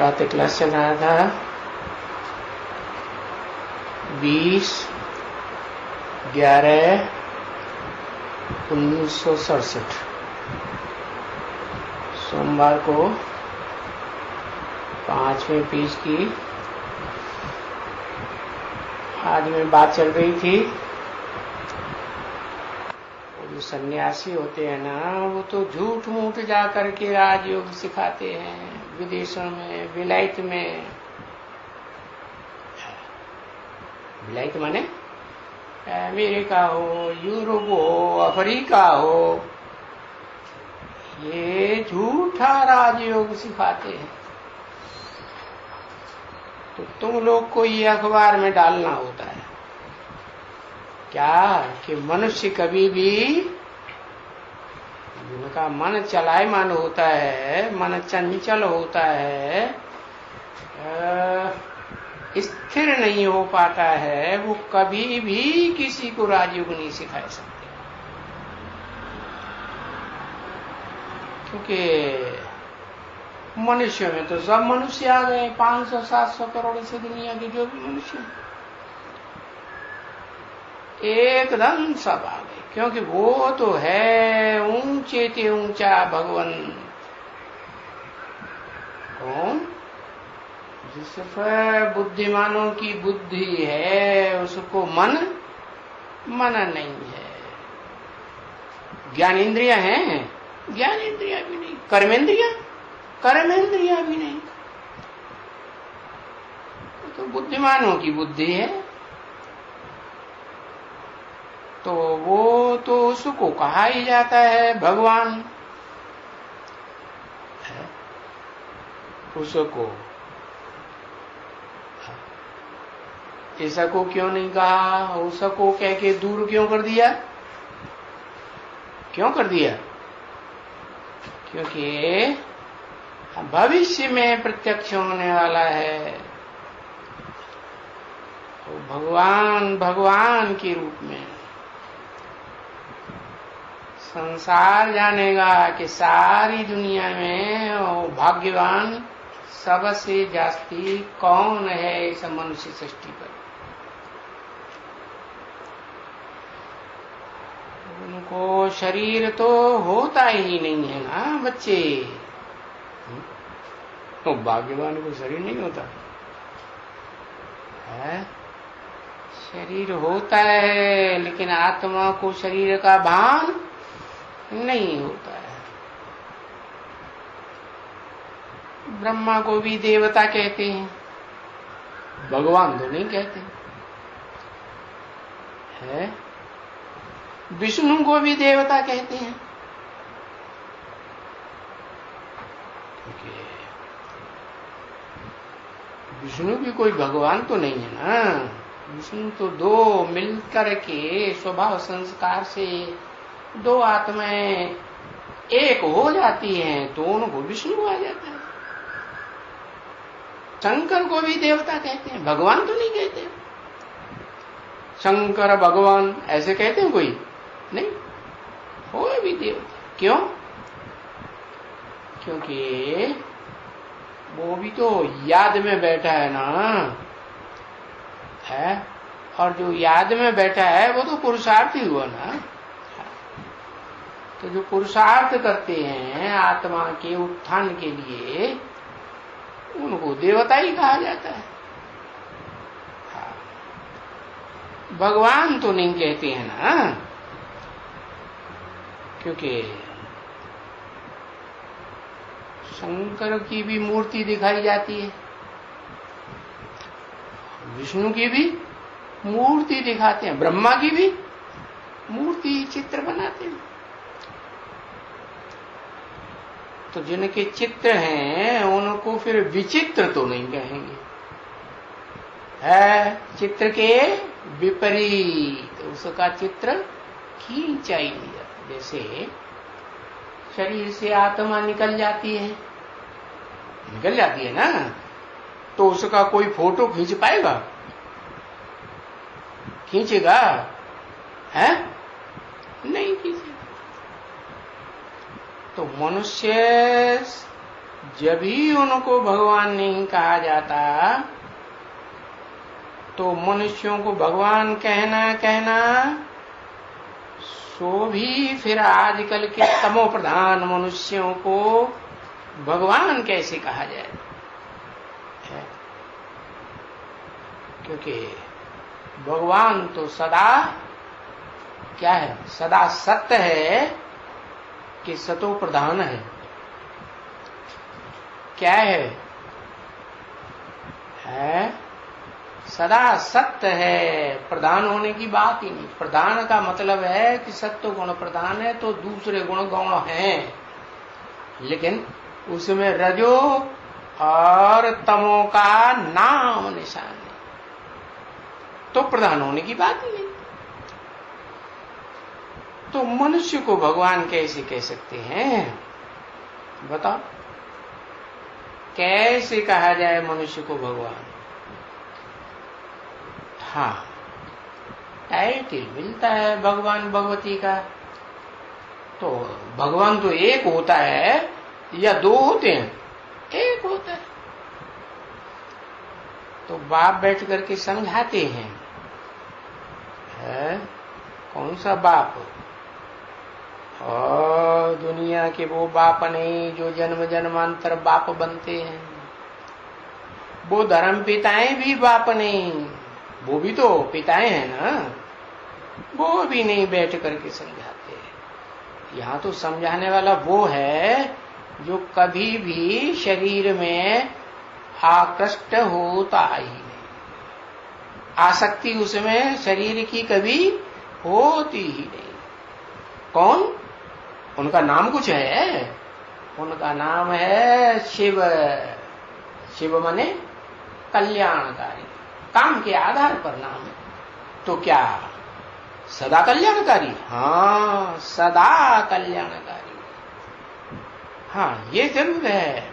प्रातः क्लास चल रहा था 20/11/1967 सोमवार को 5वें पेज की आज में बात चल रही थी। जो सन्यासी होते हैं ना, वो तो झूठ मूठ जा करके राजयोग सिखाते हैं विदेशों में, विलायत में। विलायत माने अमेरिका हो, यूरोप हो, अफ्रीका हो, ये झूठा राजयोग सिखाते हैं। तो तुम लोग को ये अखबार में डालना होता है क्या कि मनुष्य कभी भी, जिनका मन चलायमान होता है, मन चंचल होता है, स्थिर नहीं हो पाता है, वो कभी भी किसी को राजयोग नहीं सिखा सकते। क्योंकि मनुष्य में तो सब मनुष्य आ गए, 500-700 करोड़ से दुनिया के जो भी मनुष्य एकदम सब आ गए। क्योंकि वो तो है ऊंचे ते ऊंचा भगवान। कौन? जिस पर बुद्धिमानों की बुद्धि है, उसको मन नहीं है। ज्ञानेंद्रिया हैं, ज्ञानेंद्रिया भी नहीं। कर्मेंद्रिया भी नहीं। तो बुद्धिमानों की बुद्धि है, तो वो तो उसको कहा ही जाता है भगवान। उसको ऐसा को क्यों नहीं कहा? उसको कह के दूर क्यों कर दिया? क्योंकि भविष्य में प्रत्यक्ष होने वाला है। तो भगवान के रूप में संसार जानेगा कि सारी दुनिया में वो भाग्यवान सबसे जास्ती कौन है इस मनुष्य सृष्टि पर। उनको शरीर तो होता ही नहीं है ना बच्चे। तो भाग्यवान को शरीर नहीं होता है? शरीर होता है, लेकिन आत्मा को शरीर का भान नहीं होता है। ब्रह्मा को भी देवता कहते हैं, भगवान तो नहीं कहते है। विष्णु को भी देवता कहते हैं, क्योंकि विष्णु भी कोई भगवान तो नहीं है ना। विष्णु तो दो मिलकर के स्वभाव संस्कार से दो आत्माएं एक हो जाती हैं, तो उनको विष्णु आ जाता है। शंकर को भी देवता कहते हैं, भगवान तो नहीं कहते। शंकर भगवान ऐसे कहते हैं कोई नहीं, हो भी देवता। क्यों? क्योंकि वो भी तो याद में बैठा है ना है। और जो याद में बैठा है वो तो पुरुषार्थी हुआ ना। तो जो पुरुषार्थ करते हैं आत्मा के उत्थान के लिए, उनको देवता ही कहा जाता है। भगवान तो नहीं कहते हैं ना, क्योंकि शंकर की भी मूर्ति दिखाई जाती है, विष्णु की भी मूर्ति दिखाते हैं, ब्रह्मा की भी मूर्ति चित्र बनाते हैं। तो जिनके चित्र हैं उनको फिर विचित्र तो नहीं कहेंगे, है चित्र के विपरीत। उसका चित्र खींचा ही नहीं जाता। जैसे शरीर से आत्मा निकल जाती है ना, तो उसका कोई फोटो खींच पाएगा? खींचेगा? है नहीं खींचेगा। तो मनुष्य जब भी उनको भगवान नहीं कहा जाता तो मनुष्यों को भगवान कहना सो भी फिर आजकल के तमो प्रधान मनुष्यों को भगवान कैसे कहा जाए? क्योंकि भगवान तो सदा क्या है? सदा सत्य है कि सतो प्रधान है? क्या है? सदा सत्य है, प्रधान होने की बात ही नहीं। प्रधान का मतलब है कि सत्य गुण प्रधान है तो दूसरे गुण गौण हैं, लेकिन उसमें रजो और तमो का नाम निशान नहीं, तो प्रधान होने की बात ही नहीं। तो मनुष्य को भगवान कैसे कह सकते हैं? बताओ, कैसे कहा जाए मनुष्य को भगवान? हाँ, टाइटल मिलता है भगवान भगवती का, तो भगवान तो एक होता है या दो होते हैं? एक होता है। तो बाप बैठ करके समझाते हैं, कौन सा बाप? और दुनिया के वो बाप नहीं जो जन्म जन्मांतर बाप बनते हैं, वो धर्म पिताएं भी बाप नहीं, वो भी तो पिताएं हैं ना, वो भी नहीं बैठ करके समझाते। यहाँ तो समझाने वाला वो है जो कभी भी शरीर में आकृष्ट होता ही नहीं, आसक्ति उसमें शरीर की कभी होती ही नहीं। कौन? उनका नाम कुछ है, उनका नाम है शिव। शिव माने कल्याणकारी, काम के आधार पर नाम है। तो क्या सदा कल्याणकारी? हाँ, सदा कल्याणकारी। हाँ, ये जरूर है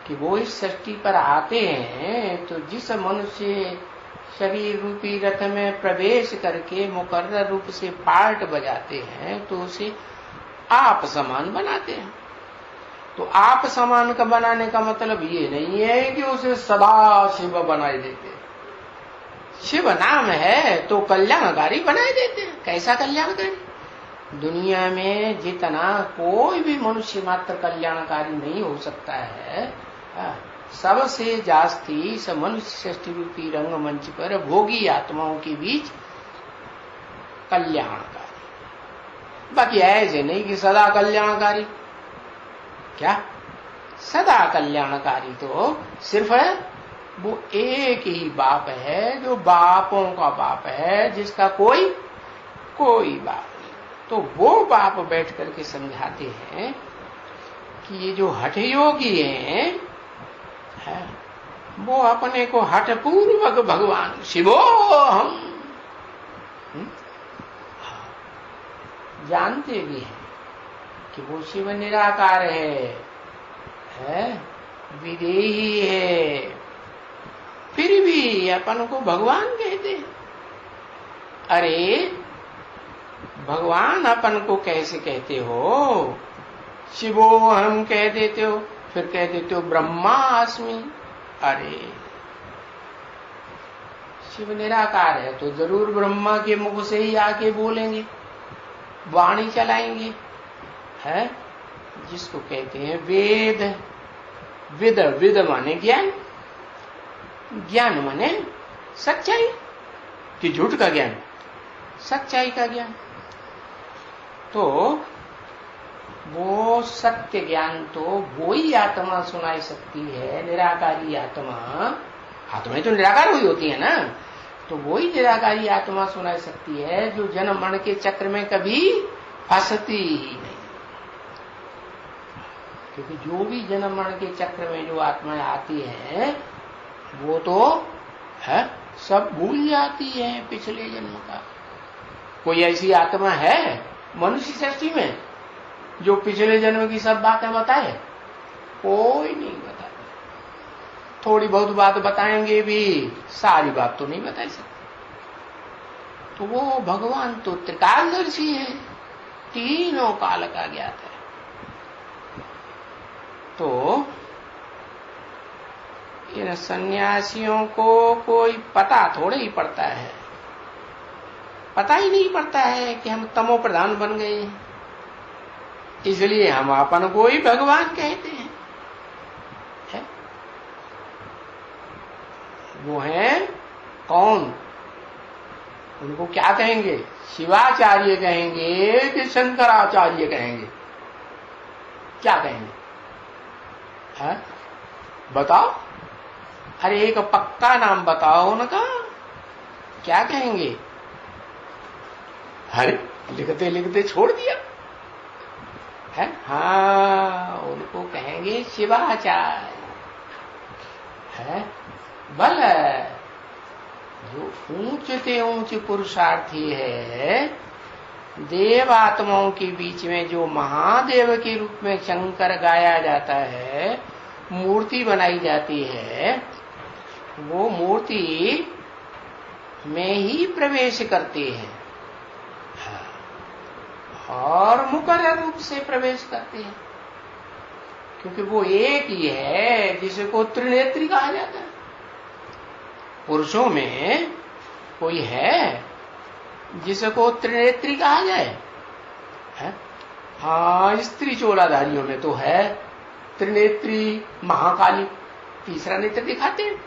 कि वो इस सृष्टि पर आते हैं तो जिस मनुष्य शरीर रूपी रथ में प्रवेश करके मुकर्रर रूप से पार्ट बजाते हैं तो उसे आप समान बनाते हैं। तो आप समान का बनाने का मतलब ये नहीं है कि उसे सदा शिव बनाए देते हैं। शिव नाम है तो कल्याणकारी बनाए देते हैं। कैसा कल्याणकारी? दुनिया में जितना कोई भी मनुष्य मात्र कल्याणकारी नहीं हो सकता है, सबसे जास्ती इस मनुष्य सृष्टि रूपी रंगमंच पर भोगी आत्माओं के बीच कल्याणकारी। बाकी ऐसे नहीं कि सदा कल्याणकारी। क्या सदा कल्याणकारी? तो सिर्फ वो एक ही बाप है जो बापों का बाप है, जिसका कोई बाप नहीं। तो वो बाप बैठ करके समझाते हैं कि ये जो हठ योगी हैं, वो अपने को हठ पूर्वक भगवान शिवो हम जानते भी हैं कि वो शिव निराकार है, विदेही है, फिर भी अपन को भगवान कहते हैं। अरे भगवान अपन को कैसे कहते हो? शिवो हम कह देते हो, फिर कह देते हो ब्रह्मास्मि। अरे शिव निराकार है तो जरूर ब्रह्मा के मुख से ही आके बोलेंगे, वाणी चलाएंगे, है जिसको कहते हैं वेद। विद माने ज्ञान, ज्ञान माने सच्चाई कि झूठ का ज्ञान, सच्चाई का ज्ञान। तो वो सत्य ज्ञान तो वो ही आत्मा सुनाई सकती है, निराकारी आत्मा। आत्माएं तो निराकार हुई होती है ना, तो वो ही निराकारी आत्मा सुनाई सकती है जो जन्म मरण के चक्र में कभी फंसती ही नहीं। क्योंकि जो भी जन्म मरण के चक्र में जो आत्माएं आती हैं वो तो है सब भूल जाती है पिछले जन्म का। कोई ऐसी आत्मा है मनुष्य सृष्टि में जो पिछले जन्म की सब बातें बताए? कोई नहीं बताता। थोड़ी बहुत बात बताएंगे भी, सारी बात तो नहीं बता सकते। तो वो भगवान तो त्रिकालदर्शी है, तीनों काल का ज्ञात है। तो इन सन्यासियों को कोई पता थोड़े ही पड़ता है, पता ही नहीं पड़ता है कि हम तमो प्रधान बन गए, इसलिए हम अपन को ही भगवान कहते हैं। है? वो हैं कौन? उनको क्या कहेंगे? शिवाचार्य कहेंगे कि शंकराचार्य कहेंगे? क्या कहेंगे? है? बताओ, अरे एक पक्का नाम बताओ उनका, क्या कहेंगे? अरे लिखते लिखते छोड़ दिया है। हाँ, उनको कहेंगे शिवाचार्य है। बल जो ऊंच से ऊंच पुरुषार्थी है, देव आत्माओं के बीच में जो महादेव के रूप में शंकर गाया जाता है, मूर्ति बनाई जाती है, वो मूर्ति में ही प्रवेश करते हैं और मुकर्रर रूप से प्रवेश करते हैं, क्योंकि वो एक ही है जिसको त्रिनेत्री कहा जाता है। पुरुषों में कोई है जिसको त्रिनेत्री कहा जाए? है? हाँ, स्त्री चोलाधारियों में तो है त्रिनेत्री महाकाली, तीसरा नेत्र दिखाते हैं,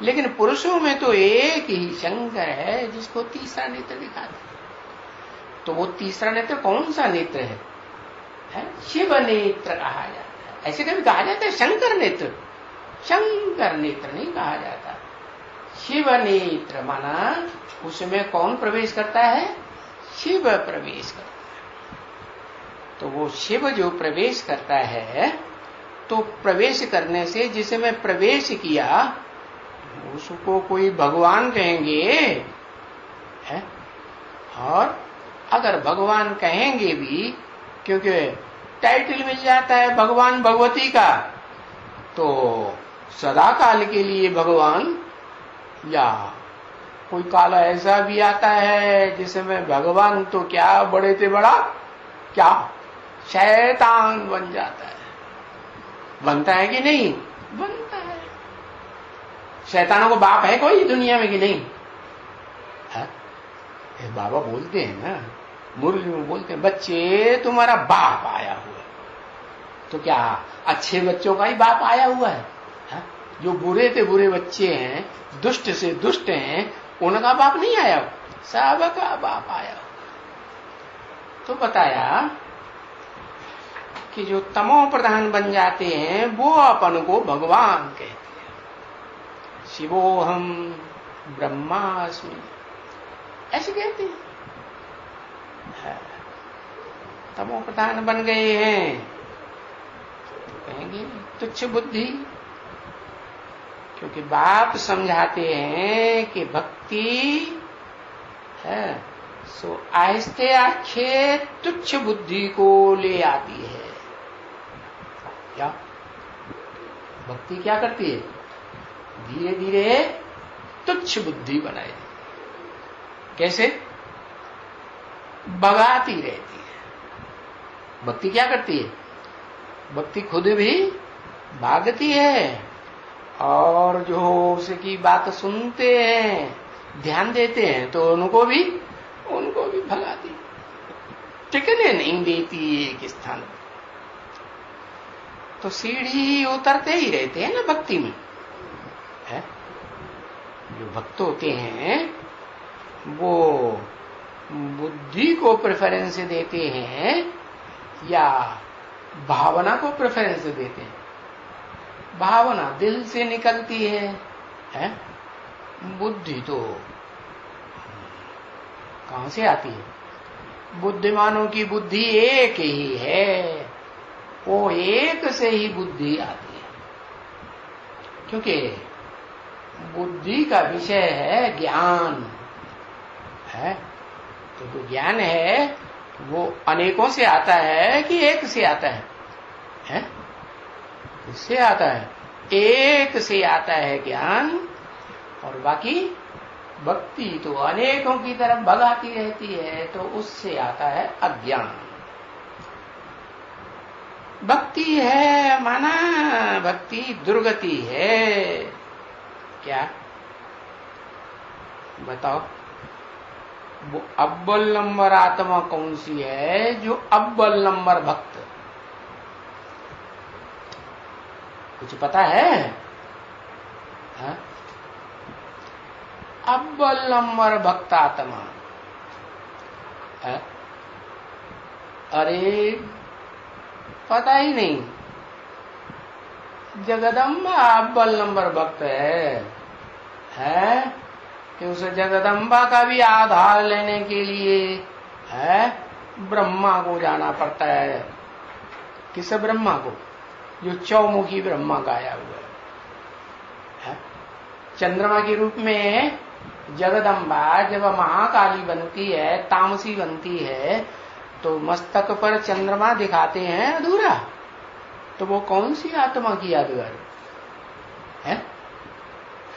लेकिन पुरुषों में तो एक ही शंकर है जिसको तीसरा नेत्र दिखाते हैं। तो वो तीसरा नेत्र कौन सा नेत्र है? शिव नेत्र कहा जाता है। ऐसे कभी कहा जाता है शंकर नेत्र? शंकर नेत्र नहीं कहा जाता, शिव नेत्र माना उसमें कौन प्रवेश करता है? शिव प्रवेश करता है। तो वो शिव जो प्रवेश करता है, तो प्रवेश करने से जिसमें प्रवेश किया उसको कोई भगवान कहेंगे है? और अगर भगवान कहेंगे भी, क्योंकि टाइटल मिल जाता है भगवान भगवती का, तो सदा काल के लिए भगवान, या कोई काल ऐसा भी आता है जिसमें भगवान तो क्या बड़े से बड़ा क्या शैतान बन जाता है। बनता है कि नहीं? बनता है। शैतानों को बाप है कोई दुनिया में कि नहीं? है? बाबा बोलते हैं ना, मुरली में बोलते हैं, बच्चे तुम्हारा बाप आया हुआ है। तो क्या अच्छे बच्चों का ही बाप आया हुआ है? जो बुरे से बुरे बच्चे हैं, दुष्ट से दुष्ट हैं, उनका बाप नहीं आया, सबका बाप आया। तो बताया कि जो तमो प्रधान बन जाते हैं वो अपन को भगवान कहते हैं। शिवोहम ब्रह्मास्मि ऐसे कहते हैं। तमो प्रधान बन गए हैं तो कहेंगे तुच्छ बुद्धि, क्योंकि बाप समझाते हैं कि भक्ति है सो आहिस्ते आखे तुच्छ बुद्धि को ले आती है। क्या भक्ति क्या करती है? धीरे धीरे तुच्छ बुद्धि बनाए। कैसे? भगाती रहती है। भक्ति क्या करती है? भक्ति खुद भी भागती है और जो उसकी बात सुनते हैं, ध्यान देते हैं, तो उनको भी भगाती, टिकने नहीं देती एक स्थान पर। तो सीढ़ी उतरते ही रहते हैं ना भक्ति में। है? जो भक्त होते हैं वो बुद्धि को प्रेफरेंस देते हैं या भावना को प्रेफरेंस देते हैं? भावना दिल से निकलती है? बुद्धि तो कहां से आती है? बुद्धिमानों की बुद्धि एक ही है, वो एक से ही बुद्धि आती है, क्योंकि बुद्धि का विषय है ज्ञान है। तो जो ज्ञान है वो अनेकों से आता है कि एक से आता है? किससे आता है? एक से आता है ज्ञान, और बाकी भक्ति तो अनेकों की तरफ भगाती रहती है, तो उससे आता है अज्ञान। भक्ति है माना भक्ति दुर्गति है। क्या बताओ? वो अव्वल नंबर आत्मा कौन सी है? जो अव्वल नंबर भक्त। कुछ पता है? हा? अव्वल नंबर भक्त आत्मा है? अरे पता ही नहीं। जगदम्बा अव्वल नंबर भक्त है कि उसे जगदम्बा का भी आधार लेने के लिए है ब्रह्मा को जाना पड़ता है। किस ब्रह्मा को? जो चौमुखी ब्रह्मा गाया हुआ है। चंद्रमा के रूप में जगदम्बा जब महाकाली बनती है, तामसी बनती है, तो मस्तक पर चंद्रमा दिखाते हैं अधूरा। तो वो कौन सी आत्मा की यादगार है?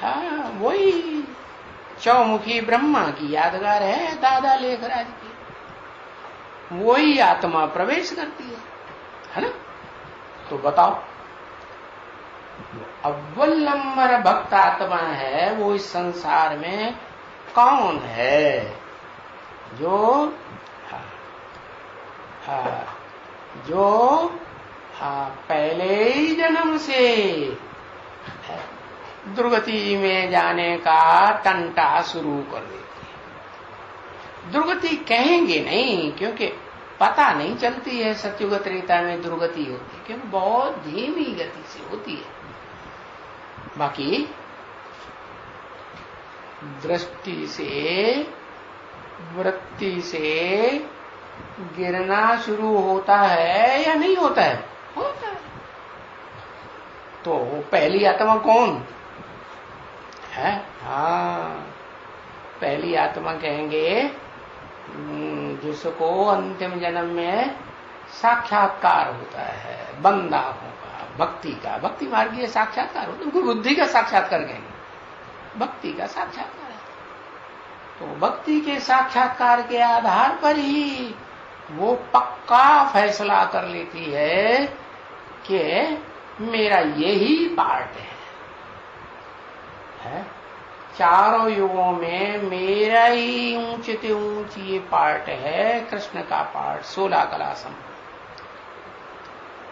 हाँ, वही चौमुखी ब्रह्मा की यादगार है दादा लेखराज की। वही आत्मा प्रवेश करती है ना? तो बताओ, अव्वल नंबर भक्त आत्मा है वो इस संसार में कौन है? जो जो पहले ही जन्म से दुर्गति में जाने का टंटा शुरू कर देती है। दुर्गति कहेंगे नहीं क्योंकि पता नहीं चलती है सत्युग त्रेता में दुर्गति होती है, क्योंकि बहुत धीमी गति से होती है। बाकी दृष्टि से, वृत्ति से गिरना शुरू होता है या नहीं होता है? होता है। तो पहली आत्मा कौन है? हाँ, पहली आत्मा कहेंगे जिसको अंतिम जन्म में साक्षात्कार होता है बंदाओं का, भक्ति का। भक्ति मार्गीय साक्षात्कार होता है, उनको बुद्धि का साक्षात्कार कहेंगे, भक्ति का साक्षात्कार है। तो भक्ति के साक्षात्कार के आधार पर ही वो पक्का फैसला कर लेती है कि मेरा यही पार्ट है। चारों युगों में मेरा ही ऊंचे ऊंची ये पार्ट है, कृष्ण का पार्ट 16 कला संपन्न।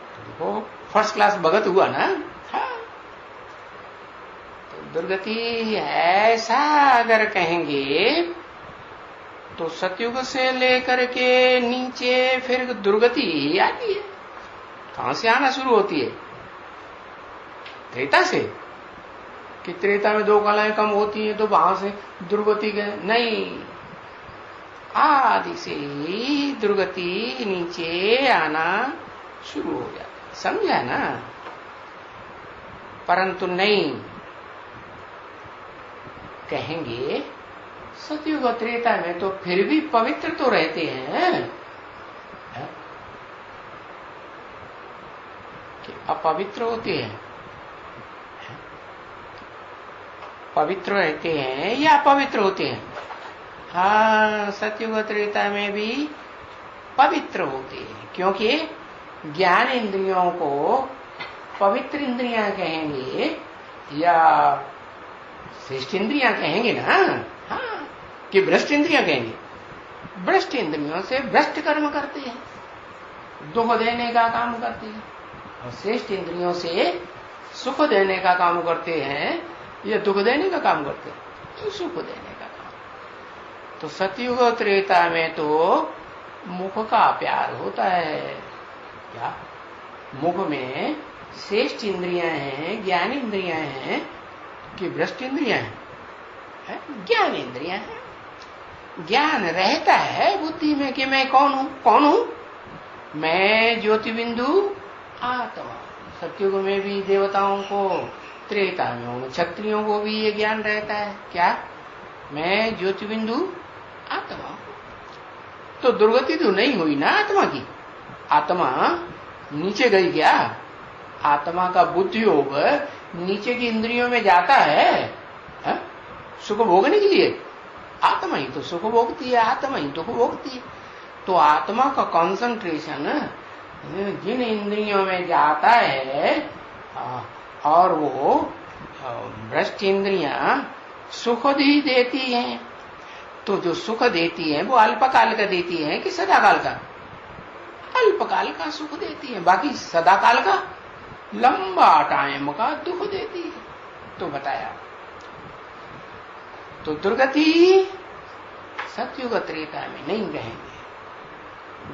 तो देखो फर्स्ट क्लास भगत हुआ ना। हाँ। तो दुर्गति ऐसा अगर कहेंगे तो सतयुग से लेकर के नीचे फिर दुर्गति ही आती है। कहां से आना शुरू होती है? त्रेता से। कि त्रेता में 2 कलाएं कम होती हैं तो वहां से दुर्गति गए? नहीं, आदि से ही दुर्गति नीचे आना शुरू हो जाती। समझा ना? परंतु नहीं कहेंगे सतयुग त्रेता में तो फिर भी पवित्र तो रहते हैं कि अपवित्र होते हैं? पवित्र रहते हैं या अपवित्र होते हैं? हाँ, सतयुग त्रेता में भी पवित्र होते हैं, क्योंकि ज्ञान इंद्रियों को पवित्र इंद्रियां कहेंगे या श्रेष्ठ इंद्रियां कहेंगे ना? हाँ, कि भ्रष्ट इंद्रियां कहेंगे? भ्रष्ट इंद्रियों से भ्रष्ट कर्म करते हैं, दुख देने का काम करते हैं, और श्रेष्ठ इंद्रियों से सुख देने का काम करते हैं या दुख देने का काम करते हैं? तो सुख देने का काम। तो सतयुग त्रेता में तो मुख का प्यार होता है। क्या मुख में श्रेष्ठ इंद्रियां हैं, ज्ञान इंद्रियां हैं कि भ्रष्ट इंद्रियां हैं? ज्ञान इंद्रियां हैं। ज्ञान रहता है बुद्धि में कि मैं कौन हूं? कौन हूं? मैं ज्योति बिंदु आत्मा। सतयुग में भी देवताओं को, त्रेता में क्षत्रियों को भी ये ज्ञान रहता है। क्या? मैं ज्योति बिंदु आत्मा। तो दुर्गति तो नहीं हुई ना आत्मा की? आत्मा नीचे गई क्या? आत्मा का बुद्धि योग नीचे की इंद्रियों में जाता है सुख भोगने के लिए। आत्मा ही तो सुख भोगती है, आत्मा ही दुख भोगती है। तो आत्मा का कंसंट्रेशन जिन इंद्रियों में जाता है और वो भ्रष्ट इंद्रियां सुख ही देती हैं, तो जो सुख देती है वो अल्पकाल का देती है कि सदाकाल का? अल्पकाल का सुख देती है, बाकी सदाकाल का लंबा टाइम का दुख देती है। तो बताया, तो दुर्गति सतयुग त्रेता में नहीं कहेंगे,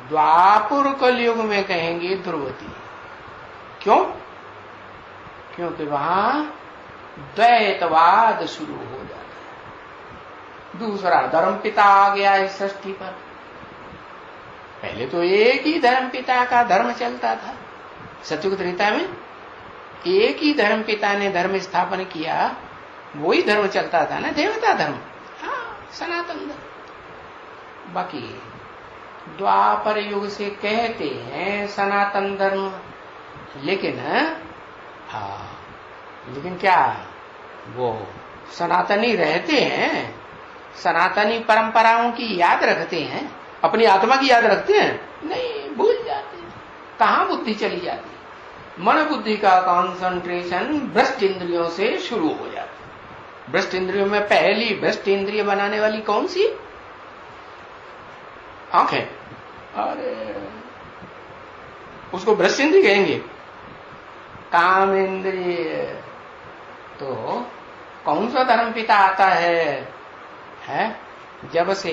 द्वापर कलयुग में कहेंगे दुर्गति। क्यों? क्योंकि वहां द्वैतवाद शुरू हो जाता है, दूसरा धर्म पिता आ गया है सृष्टि पर। पहले तो एक ही धर्म पिता का धर्म चलता था, सतयुग त्रेता में एक ही धर्म पिता ने धर्म स्थापन किया, वही धर्म चलता था ना, देवता धर्म, हाँ, सनातन धर्म। बाकी द्वापर युग से कहते हैं सनातन धर्म, लेकिन लेकिन क्या वो सनातनी रहते हैं, सनातनी परंपराओं की याद रखते हैं, अपनी आत्मा की याद रखते हैं? नहीं, भूल जाते हैं। कहां बुद्धि चली जाती है? मन बुद्धि का कंसंट्रेशन भ्रष्ट इंद्रियों से शुरू हो जाता है। भ्रष्ट इंद्रियों में पहली भ्रष्ट इंद्रिय बनाने वाली कौन सी? आंखें। अरे उसको भ्रष्ट इंद्रिय कहेंगे? काम इंद्रिय। तो कौन सा धर्म पिता आता है? जब से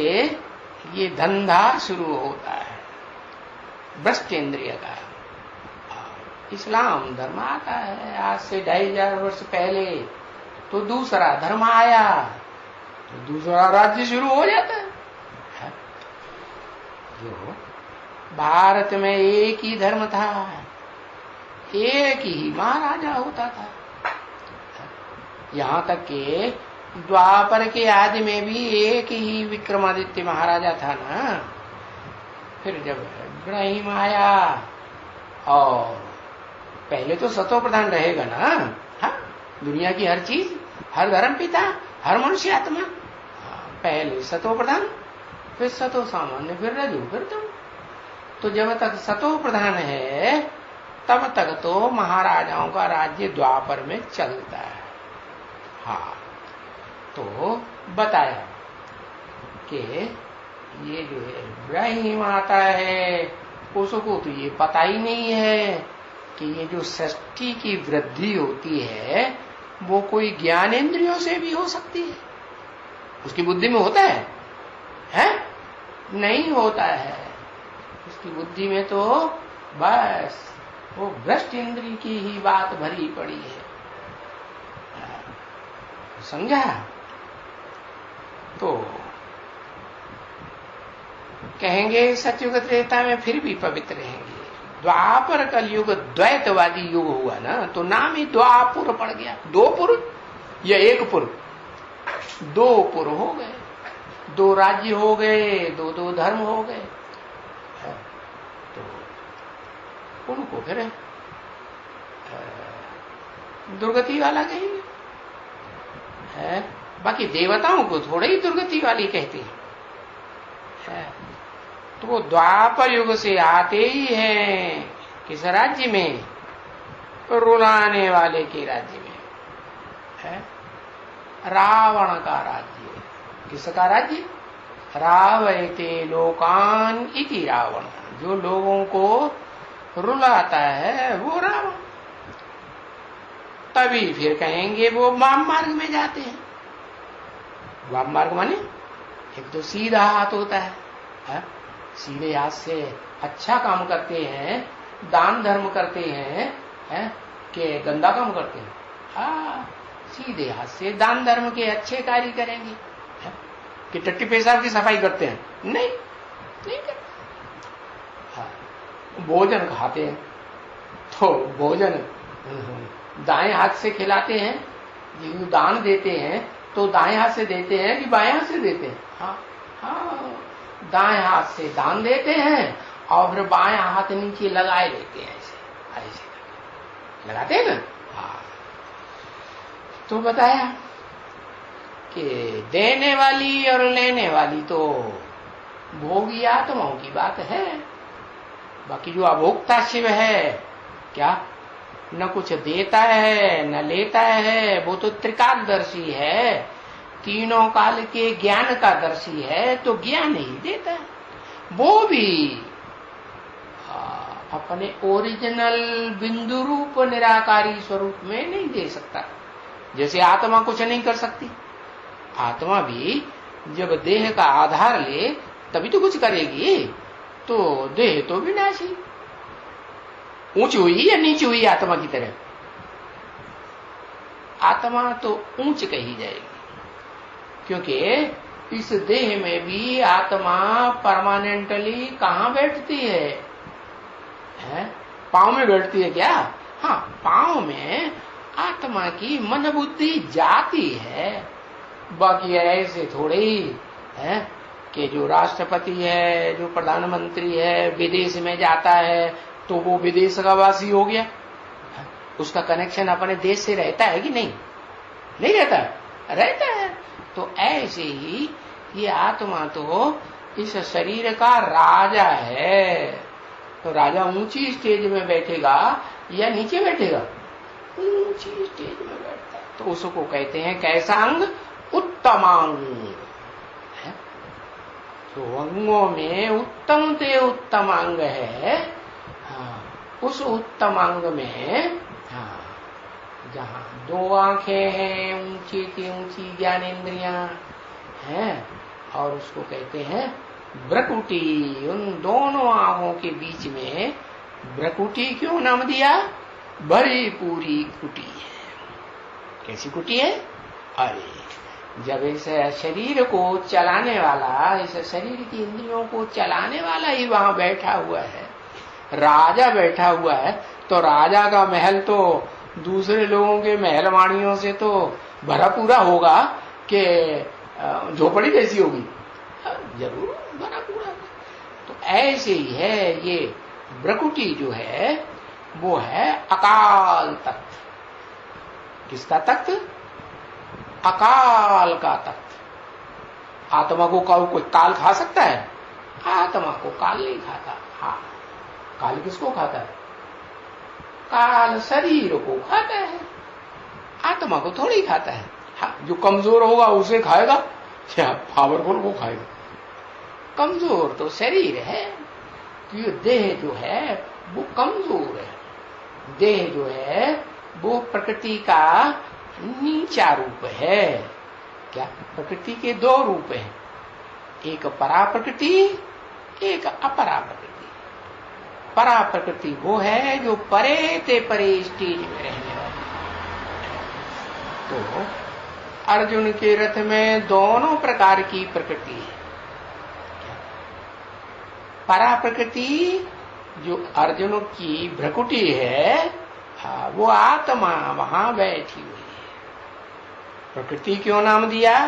ये धंधा शुरू होता है भ्रष्ट इंद्रिय का, इस्लाम धर्म आता है। आज से 2500 वर्ष पहले तो दूसरा धर्म आया, तो दूसरा राज्य शुरू हो जाता है। जो भारत में एक ही धर्म था, एक ही महाराजा होता था, यहां तक कि द्वापर के आदि में भी एक ही विक्रमादित्य महाराजा था ना। फिर जब इब्राहिम आया, और पहले तो सतो प्रधान रहेगा ना, हाँ, दुनिया की हर चीज, हर धर्म पिता, हर मनुष्य आत्मा, पहले सतो प्रधान, फिर सतो सामान्य, फिर रजो, फिर तुम। तो जब तक सतो प्रधान है तब तक तो महाराजाओं का राज्य द्वापर में चलता है। हाँ, तो बताया कि ये जो है इब्राहिम आता है, उसको तो ये पता ही नहीं है कि ये जो सृष्टि की वृद्धि होती है वो कोई ज्ञानेंद्रियों से भी हो सकती है। उसकी बुद्धि में होता है? नहीं होता है। उसकी बुद्धि में तो बस वो भ्रष्ट इंद्रिय की ही बात भरी पड़ी है। समझा? तो कहेंगे सतयुग त्रेता में फिर भी पवित्र रहेंगे। द्वापर कलयुग द्वैतवादी युग हुआ ना, तो नाम ही द्वापुर पड़ गया। 2 पुर या 1 पुर? 2 पुर हो गए, 2 राज्य हो गए, 2 धर्म हो गए। तो उनको फिर दुर्गति वाला कहेंगे। बाकी देवताओं को थोड़े ही दुर्गति वाली कहते हैं। तो वो द्वापर युग से आते ही हैं किस राज्य में? रुलाने वाले के राज्य में है, रावण का राज्य। किसका राज्य? रावयते लोकान इति रावण, जो लोगों को रुलाता है वो रावण। तभी फिर कहेंगे वो वाम मार्ग में जाते हैं। वाम मार्ग माने एक तो सीधा हाथ होता है, सीधे हाथ से अच्छा काम करते हैं, दान धर्म करते हैं, कि गंदा काम करते हैं? हाँ, सीधे हाथ से दान धर्म के अच्छे कार्य करेंगे। कि टट्टी पेशाब की सफाई करते हैं? नहीं करते। हाँ, भोजन खाते हैं तो भोजन दाएं हाथ से खिलाते हैं, जिनको दान देते हैं तो दाएं हाथ से देते हैं कि बाएं हाथ से देते हैं? हाँ, दाएं हाथ से दान देते हैं और फिर बाएं हाथ नीचे लगाए लेते हैं, ऐसे लगाते हैं ना। हाँ, तो बताया कि देने वाली और लेने वाली तो भोगी आत्माओं की बात है। बाकी जो अभोक्ता शिव है, क्या न कुछ देता है न लेता है, वो तो त्रिकालदर्शी है, तीनों काल के ज्ञान का दर्शी है, तो ज्ञान ही देता है। वो भी अपने ओरिजिनल बिंदु रूप निराकारी स्वरूप में नहीं दे सकता। जैसे आत्मा कुछ नहीं कर सकती, आत्मा भी जब देह का आधार ले तभी तो कुछ करेगी। तो देह तो विनाशी, ऊंची हुई या नीची हुई आत्मा की तरह, आत्मा तो ऊंच कही जाएगी, क्योंकि इस देह में भी आत्मा परमानेंटली कहां बैठती है? पांव में बैठती है क्या? हाँ, पांव में आत्मा की मन बुद्धि जाती है। बाकी ऐसे थोड़े ही है कि जो राष्ट्रपति है, जो प्रधानमंत्री है, विदेश में जाता है तो वो विदेश का वासी हो गया, उसका कनेक्शन अपने देश से रहता है कि नहीं? नहीं रहता, रहता है। तो ऐसे ही ये आत्मा तो इस शरीर का राजा है। तो राजा ऊंची स्टेज में बैठेगा या नीचे बैठेगा? ऊंची स्टेज में बैठता है। तो उसको कहते हैं कैसा अंग? उत्तमांग। तो अंगों में उत्तम से उत्तम अंग है। हाँ, उस उत्तम अंग में जहाँ दो आंखें हैं, ऊंची की ऊंची ज्ञानेन्द्रियां हैं, और उसको कहते हैं भ्रकुटी। उन दोनों आंखों के बीच में भ्रकुटी क्यों नाम दिया? भरी पूरी कुटी है। कैसी कुटी है? अरे जब इस शरीर को चलाने वाला, इस शरीर की इंद्रियों को चलाने वाला ही वहां बैठा हुआ है, राजा बैठा हुआ है, तो राजा का महल तो दूसरे लोगों के महल वाणियों से तो भरा पूरा होगा कि झोपड़ी कैसी होगी? जरूर भरा पूरा। तो ऐसे ही है ये भ्रकुटी जो है, वो है अकाल तत्व। किसका तत्व? अकाल का तत्व। आत्मा को कोई काल खा सकता है? आत्मा को काल नहीं खाता। हाँ, काल किसको खाता है? काल शरीर को खाता है, आत्मा को थोड़ी खाता है। हाँ, जो कमजोर होगा उसे खाएगा या पावरफुल को खाएगा? कमजोर तो शरीर है, क्योंकि देह जो है वो कमजोर है। देह जो है वो प्रकृति का नीचा रूप है। क्या? प्रकृति के दो रूप हैं, एक परा प्रकृति, एक अपरा प्रकृति। परा प्रकृति वो है जो परे ते परे स्टेज में रहने वाली। तो अर्जुन के रथ में दोनों प्रकार की प्रकृति है। परा प्रकृति जो अर्जुन की भ्रकुटी है, वो आत्मा वहां बैठी हुई है। प्रकृति क्यों नाम दिया?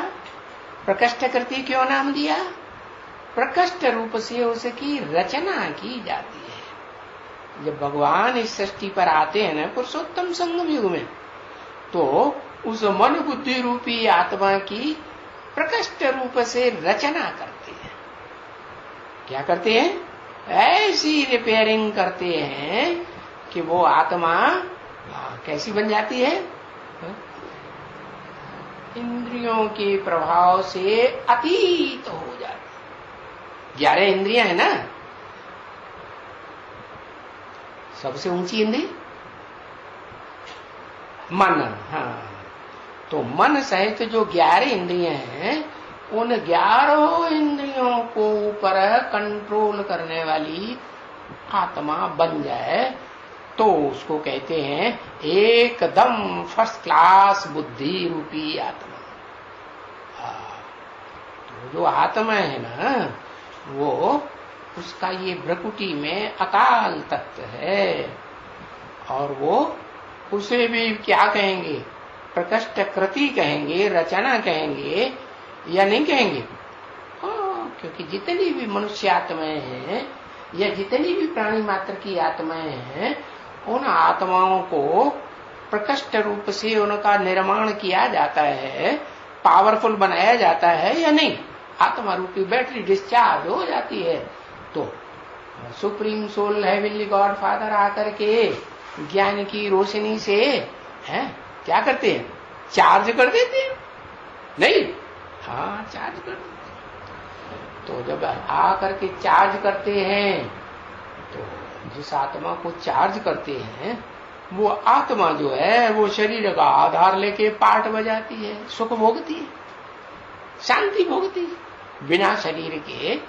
प्रकृष्ट कृति क्यों नाम दिया? प्रकृष्ट रूप से उसकी रचना की जाती है। जब भगवान इस सृष्टि पर आते हैं ना, पुरुषोत्तम संगम युग में, तो उस मन बुद्धि रूपी आत्मा की प्रकृष्ट रूप से रचना करते हैं। क्या करते हैं? ऐसी रिपेयरिंग करते हैं कि वो आत्मा कैसी बन जाती है? इंद्रियों के प्रभाव से अतीत हो जाती। 11 इंद्रियां है ना, सबसे ऊंची इंद्रिय मन। हाँ, तो मन सहित जो 11 इंद्रियां हैं, उन 11 इंद्रियों को ऊपर कंट्रोल करने वाली आत्मा बन जाए तो उसको कहते हैं एकदम फर्स्ट क्लास बुद्धि रूपी आत्मा। तो जो आत्मा है ना, वो उसका ये भ्रकुटी में अकाल तत्व है, और वो उसे भी क्या कहेंगे? प्रकृष्ट कृति कहेंगे, रचना कहेंगे या नहीं कहेंगे? क्योंकि जितनी भी मनुष्य आत्माएं हैं या जितनी भी प्राणी मात्र की आत्माएं हैं, उन आत्माओं को प्रकृष्ट रूप से उनका निर्माण किया जाता है, पावरफुल बनाया जाता है या नहीं? आत्मा रूपी बैटरी डिस्चार्ज हो जाती है तो supreme soul heavenly God father आकर के ज्ञान की रोशनी से क्या करते हैं, चार्ज कर देते हैं, नहीं, हाँ चार्ज कर देते हैं। तो जब आकर के चार्ज करते हैं, तो जिस आत्मा को चार्ज करते हैं वो आत्मा जो है वो शरीर का आधार लेके पाठ बजाती है, सुख भोगती है, शांति भोगती है। बिना शरीर के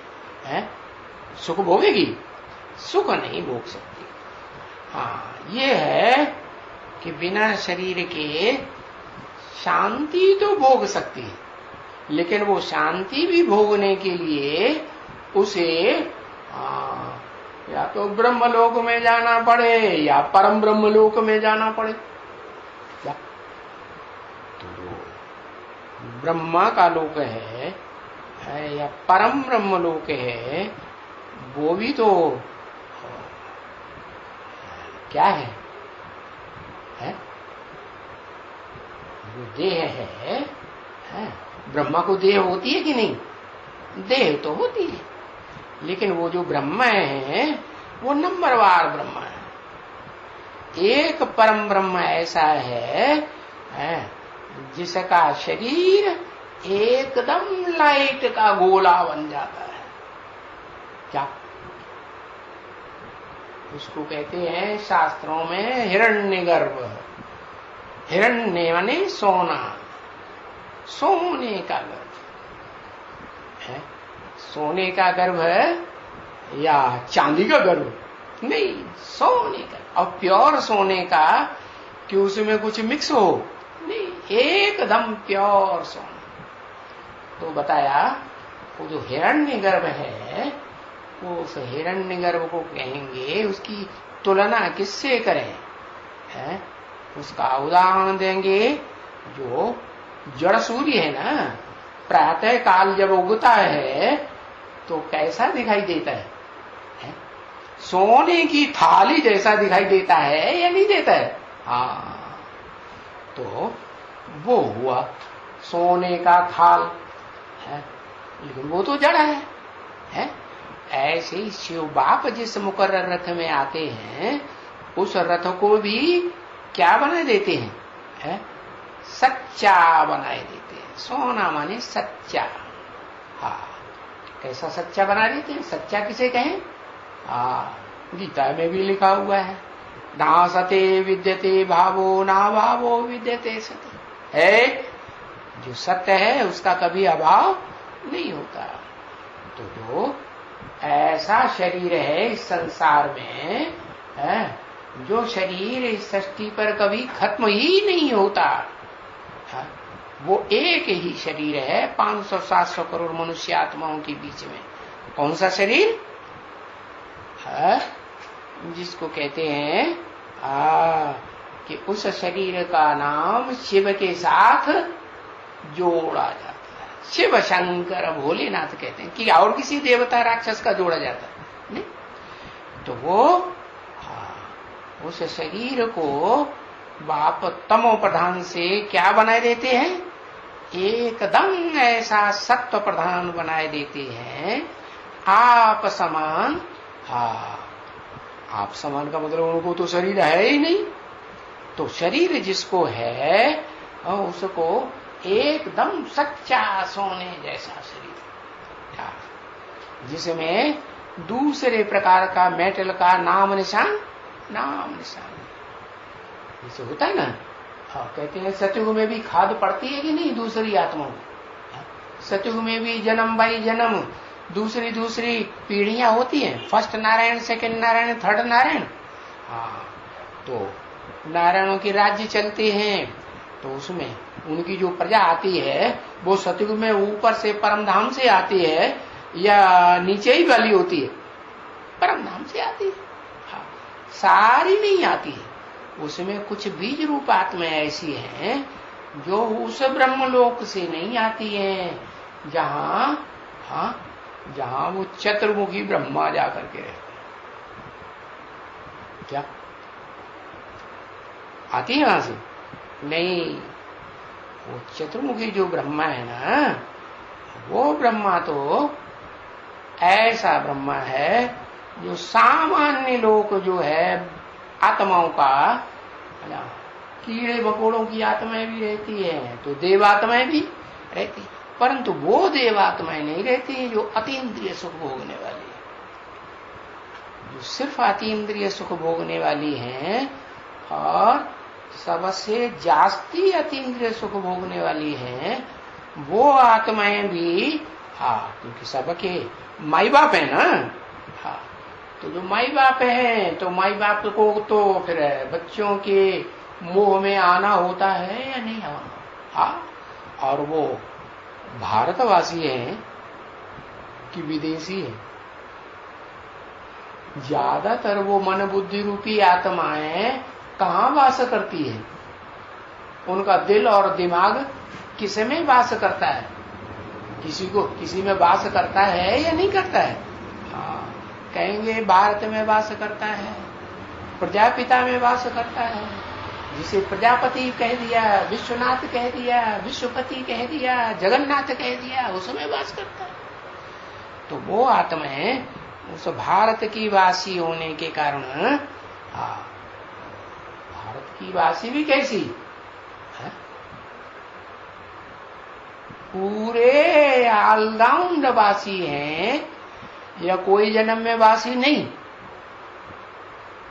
सुख भोगेगी, सुख नहीं भोग सकती। हाँ, ये है कि बिना शरीर के शांति तो भोग सकती है, लेकिन वो शांति भी भोगने के लिए उसे या तो ब्रह्मलोक में जाना पड़े या परम ब्रह्मलोक में जाना पड़े। क्या तो ब्रह्मा का लोक है या परम ब्रह्म लोक है, वो भी तो क्या है? वो देह है। ब्रह्मा को देह होती है कि नहीं? देह तो होती है, लेकिन वो जो ब्रह्म है वो नंबरवार ब्रह्म है। एक परम ब्रह्म ऐसा है जिसका शरीर एकदम लाइट का गोला बन जाता है। क्या उसको कहते हैं शास्त्रों में हिरण्यगर्भ। हिरण्य माने सोना, सोने का गर्भ है। सोने का गर्भ है या चांदी का गर्भ? नहीं, सोने का। और प्योर सोने का कि उसमें कुछ मिक्स हो? नहीं, एकदम प्योर सोना। तो बताया वो जो हिरण्यगर्भ है, वो उस हिरण्यगर्भ को कहेंगे, उसकी तुलना किससे करें? उसका उदाहरण देंगे, जो जड़ सूर्य है ना, प्रातः काल जब उगता है तो कैसा दिखाई देता है? सोने की थाली जैसा दिखाई देता है या नहीं देता है? हाँ, तो वो हुआ सोने का थाल है, लेकिन वो तो जड़ है। ऐसे ही शिव बाप जिस मुकर्रर रथ में आते हैं, उस रथ को भी क्या बना देते हैं? सच्चा बनाए देते हैं। सोना माने सच्चा। हाँ, कैसा सच्चा बना देते हैं? सच्चा किसे कहें? गीता में भी लिखा हुआ है, ना सते विद्यते भावो ना भावो विद्यते सते। है जो सत्य है उसका कभी अभाव नहीं होता। तो जो ऐसा शरीर है इस संसार में जो शरीर इस सृष्टि पर कभी खत्म ही नहीं होता, वो एक ही शरीर है 500-700 करोड़ मनुष्य आत्माओं के बीच में। कौन सा शरीर? जिसको कहते हैं कि उस शरीर का नाम शिव के साथ जोड़ा जाता है। शिव शंकर भोलेनाथ कहते हैं कि और किसी देवता राक्षस का जोड़ा जाता है नहीं। तो वो उस शरीर को बाप तमो प्रधान से क्या बनाए देते हैं? एकदम ऐसा सत्व प्रधान बनाए देते हैं। आप समान। आप समान का मतलब उनको तो शरीर है ही नहीं। तो शरीर जिसको है उसको एकदम सच्चा सोने जैसा शरीर, जिसमें दूसरे प्रकार का मेटल का नाम निशान जैसे होता है ना। कहते हैं सतयुग में भी खाद पड़ती है कि नहीं दूसरी आत्माओं में? सतयुग में भी जन्म बाई जन्म दूसरी पीढ़ियां होती हैं। First Narayan, second Narayan, third Narayan. तो नारायणों के राज्य चलते हैं, तो उसमें उनकी जो प्रजा आती है वो सतयुग में ऊपर से परमधाम से आती है या नीचे ही वाली होती है? परमधाम से आती है। सारी नहीं आती है, उसमें कुछ बीज रूप आत्माएं ऐसी हैं जो उस ब्रह्मलोक से नहीं आती हैं, जहां वो चतुर्मुखी ब्रह्मा जाकर के रहते हैं। क्या आती है वहां से? नहीं, वो चतुर्मुखी जो ब्रह्मा है ना, वो ब्रह्मा तो ऐसा ब्रह्मा है जो सामान्य लोग जो है आत्माओं का, कीड़े मकोड़ों की आत्माएं भी रहती है तो देवात्माएं भी रहती, परंतु वो देवात्माएं नहीं रहती हैं जो अतीन्द्रिय सुख भोगने वाली है। जो सिर्फ अतीन्द्रिय सुख भोगने वाली हैं और सबसे जास्ती अतीन्द्रिय सुख भोगने वाली हैं, वो आत्माएं भी, क्योंकि सबके माई बाप है ना। तो जो माई बाप है तो माई बाप को तो फिर बच्चों के मोह में आना होता है या नहीं आना। और वो भारतवासी हैं कि विदेशी है, ज्यादातर वो मन बुद्धि रूपी आत्माएं कहाँ वास करती है? उनका दिल और दिमाग किस में वास करता है? किसी में वास करता है या नहीं करता है? कहेंगे भारत में वास करता है, प्रजापिता में वास करता है, जिसे प्रजापति कह दिया, विश्वनाथ कह दिया, विश्वपति कह दिया, जगन्नाथ कह दिया, उसमें वास करता है। तो वो आत्माएं उस भारत की वासी होने के कारण, भारत की वासी भी कैसी है? पूरे ऑलराउंड वासी हैं, या कोई जन्म में वासी नहीं,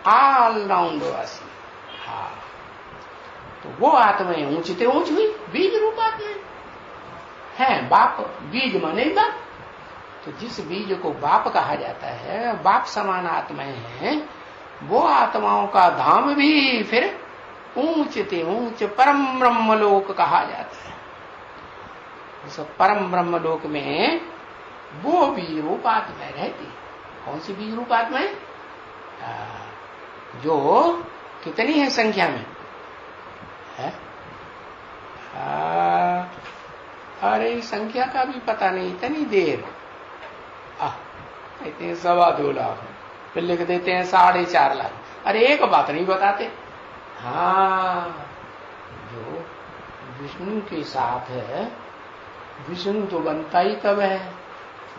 ऑलराउंड वासी। तो वो आत्माएं ऊंचते ऊंच हुई, बीज रूप आत्माएं हैं। बाप, बीज माने बाप, तो जिस बीज को बाप कहा जाता है, बाप समान आत्माएं हैं, वो आत्माओं का धाम भी फिर ऊंचते ऊंच परम ब्रह्मलोक कहा जाता है। उस परम ब्रह्मलोक में वो बीज रूप आत्माएं रहती। कौन सी बीज रूप आत्माएं? जो कितनी है संख्या में है? अरे संख्या का भी पता नहीं, इतनी देर। इतने 2.25 लाख, फिर लिख देते हैं 4.5 लाख। अरे एक बात नहीं बताते। जो विष्णु के साथ है, विष्णु तो बनता ही तब है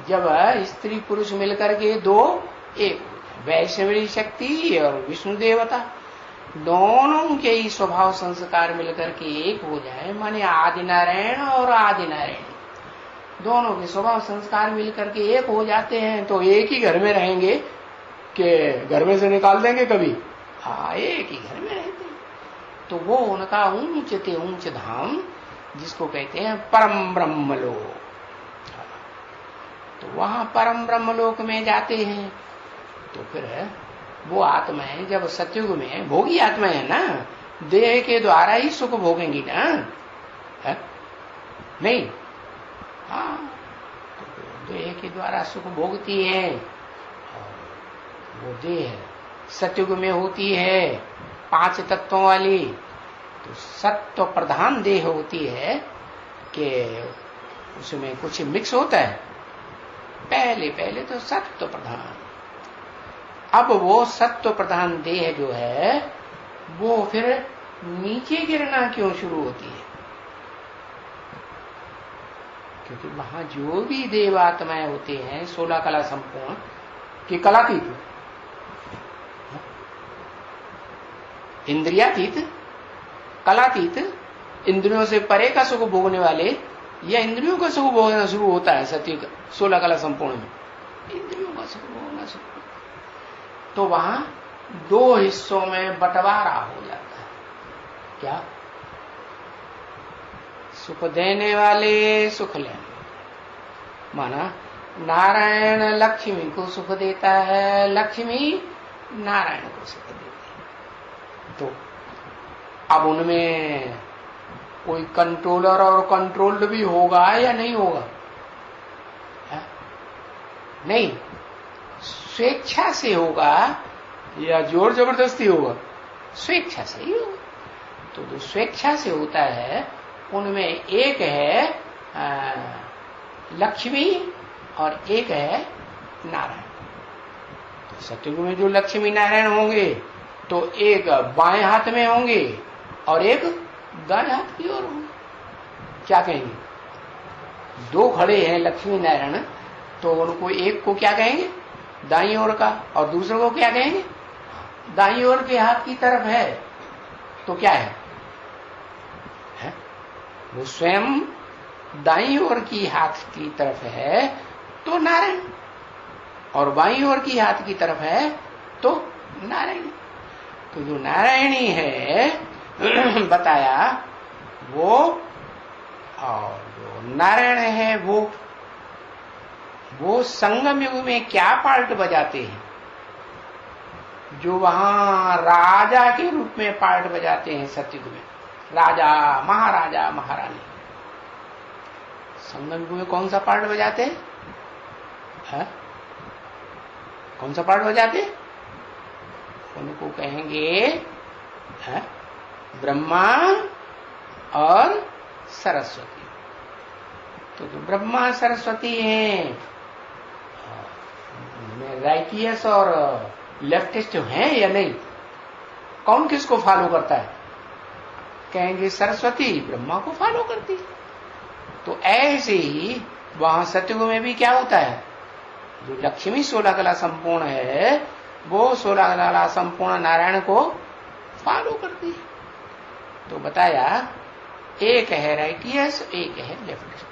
जब स्त्री पुरुष मिलकर के दो एक, वैष्णवी शक्ति और विष्णु देवता दोनों के ही स्वभाव संस्कार मिलकर के एक हो जाए, माने आदि नारायण और आदि नारायण दोनों के स्वभाव संस्कार मिलकर के एक हो जाते हैं, तो एक ही घर में रहेंगे कि घर में से निकाल देंगे कभी? एक ही घर में रहते हैं। तो वो उनका ऊंचते ऊंच धाम, जिसको कहते हैं परम ब्रह्मलोक। तो वहां परम ब्रह्मलोक में जाते हैं। तो फिर वो आत्माएं जब सतयुग में, भोगी आत्माएं है ना, देह के द्वारा ही सुख भोगेंगी ना, है? नहीं? तो देह के द्वारा सुख भोगती है। वो देह सतयुग में होती है 5 तत्वों वाली, तो सत्व प्रधान देह होती है कि उसमें कुछ मिक्स होता है। पहले तो सत्व प्रधान, अब वो सत्व प्रधान देह जो है वो फिर नीचे गिरना क्यों शुरू होती है? क्योंकि वहां जो भी देवात्माएं होते हैं 16 कला संपूर्ण की कलातीत, इंद्रियातीत, कलातीत, इंद्रियों से परे का सुख भोगने वाले, या इंद्रियों का सुख भोगना शुरू होता है सत्युग 16 कला संपूर्ण में, इंद्रियों का सुख भोगना शुरू। तो वहां 2 हिस्सों में बंटवारा हो जाता है। क्या? सुख देने वाले, सुख लेने। माना नारायण लक्ष्मी को सुख देता है, लक्ष्मी नारायण को सुख देती है। तो अब उनमें कोई कंट्रोलर और कंट्रोल्ड भी होगा या नहीं होगा? है? नहीं, स्वेच्छा से होगा या जोर जबरदस्ती होगा? स्वेच्छा से ही होगा। तो जो स्वेच्छा से होता है उनमें एक है लक्ष्मी और एक है नारायण। तो सतयुग में जो लक्ष्मी नारायण होंगे तो एक बाएं हाथ में होंगे और एक दाएं हाथ की ओर होंगे। क्या कहेंगे? 2 खड़े हैं लक्ष्मी नारायण, तो उनको एक को क्या कहेंगे? दाईं ओर का, और दूसरों को क्या कहेंगे? दाईं ओर के हाथ की तरफ है तो क्या है? वो स्वयं दाईं ओर की हाथ की तरफ है तो नारायण, और बाईं ओर की हाथ की तरफ है तो नारायणी। तो जो नारायणी है बताया वो, और जो नारायण है वो संगम युग में क्या पार्ट बजाते हैं? जो वहां राजा के रूप में पार्ट बजाते हैं सतयुग में, राजा, महाराजा, महारानी। संगम युग में कौन सा पार्ट बजाते हैं? कौन सा पार्ट बजाते? उनको कहेंगे ब्रह्मा और सरस्वती। तो जो ब्रह्मा सरस्वती हैं, राइटियस और लेफ्टिस्ट हैं या नहीं? कौन किसको फॉलो करता है? कहेंगे सरस्वती ब्रह्मा को फॉलो करती है। तो ऐसे ही वहां सतयुग में भी क्या होता है? जो लक्ष्मी 16 कला संपूर्ण है वो 16 कला संपूर्ण नारायण को फॉलो करती है। तो बताया एक है राइटियस, एक है लेफ्टिस्ट।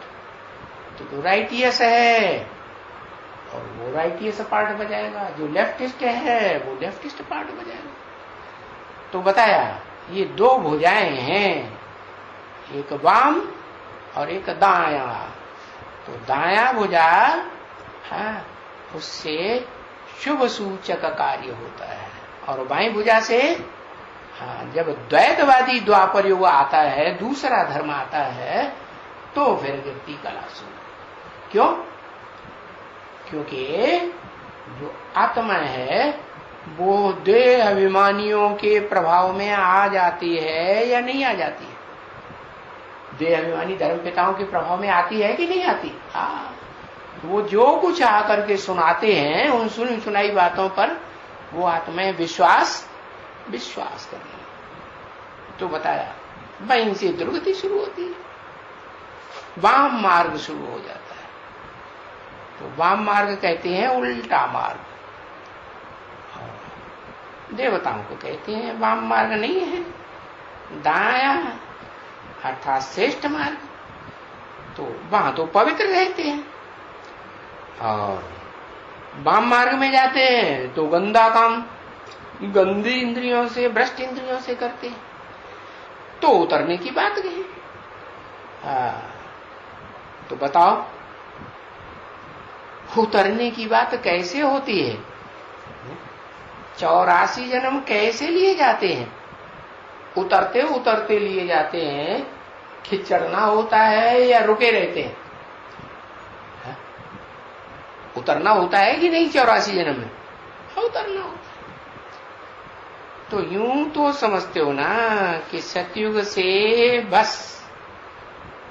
तो जो राइटियस है और वो राइटियस पार्ट बजाएगा, जो लेफ्टिस्ट है वो लेफ्टिस्ट पार्ट बजाएगा। तो बताया ये दो भुजाएं हैं, एक वाम और एक दाया। तो दाया भुजा उससे शुभ सूचक कार्य होता है, और बाईं भुजा से जब द्वैतवादी द्वापर युग आता है, दूसरा धर्म आता है, तो फिर गिरती कला शुभ। क्यों? क्योंकि जो आत्मा है वो देह अभिमानियों के प्रभाव में आ जाती है या नहीं आ जाती है? देह अभिमानी धर्म पिताओं के प्रभाव में आती है कि नहीं आती? तो वो जो कुछ आकर के सुनाते हैं, उन सुनी सुनाई बातों पर वो आत्माएं विश्वास कर रही। तो बताया वहीं से दुर्गति शुरू होती है, वाम मार्ग शुरू हो जाता है। तो वाम मार्ग कहते हैं उल्टा मार्ग, देवताओं को कहते हैं वाम मार्ग नहीं है, दाया अर्थात श्रेष्ठ मार्ग। तो वहां तो पवित्र रहते हैं, और वाम मार्ग में जाते हैं तो गंदा काम गंदी इंद्रियों से, भ्रष्ट इंद्रियों से करते हैं। तो उतरने की बात कही। तो बताओ उतरने की बात कैसे होती है? 84 जन्म कैसे लिए जाते हैं? उतरते उतरते लिए जाते हैं कि चढ़ना होता है या रुके रहते हैं? उतरना होता है कि नहीं 84 जन्म में? उतरना होता है। तो यूं तो समझते हो ना कि सतयुग से बस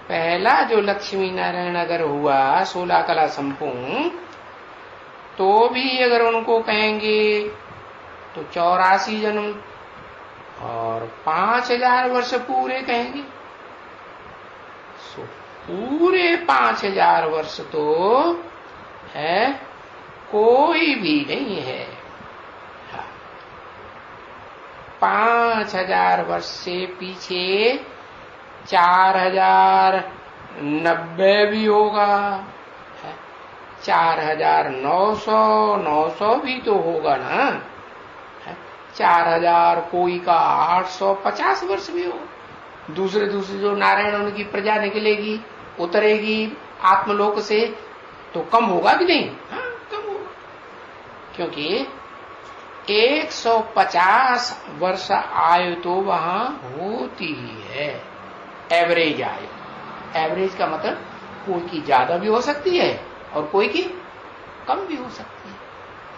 पहला जो लक्ष्मी नारायण अगर हुआ 16 कला संपूर्ण, तो भी अगर उनको कहेंगे तो 84 जन्म और 5000 वर्ष पूरे कहेंगे। पूरे 5000 वर्ष तो है कोई भी नहीं है। 5000 वर्ष से पीछे 4090 भी होगा, 4900 भी तो होगा ना, 4000 कोई का 850 वर्ष भी हो। दूसरे जो नारायण उनकी प्रजा निकलेगी, उतरेगी आत्मलोक से, तो कम होगा कि नहीं? कम होगा, क्योंकि 150 वर्ष आयु तो वहां होती ही है, एवरेज आयु। एवरेज का मतलब कोई की ज्यादा भी हो सकती है और कोई की कम भी हो सकती है।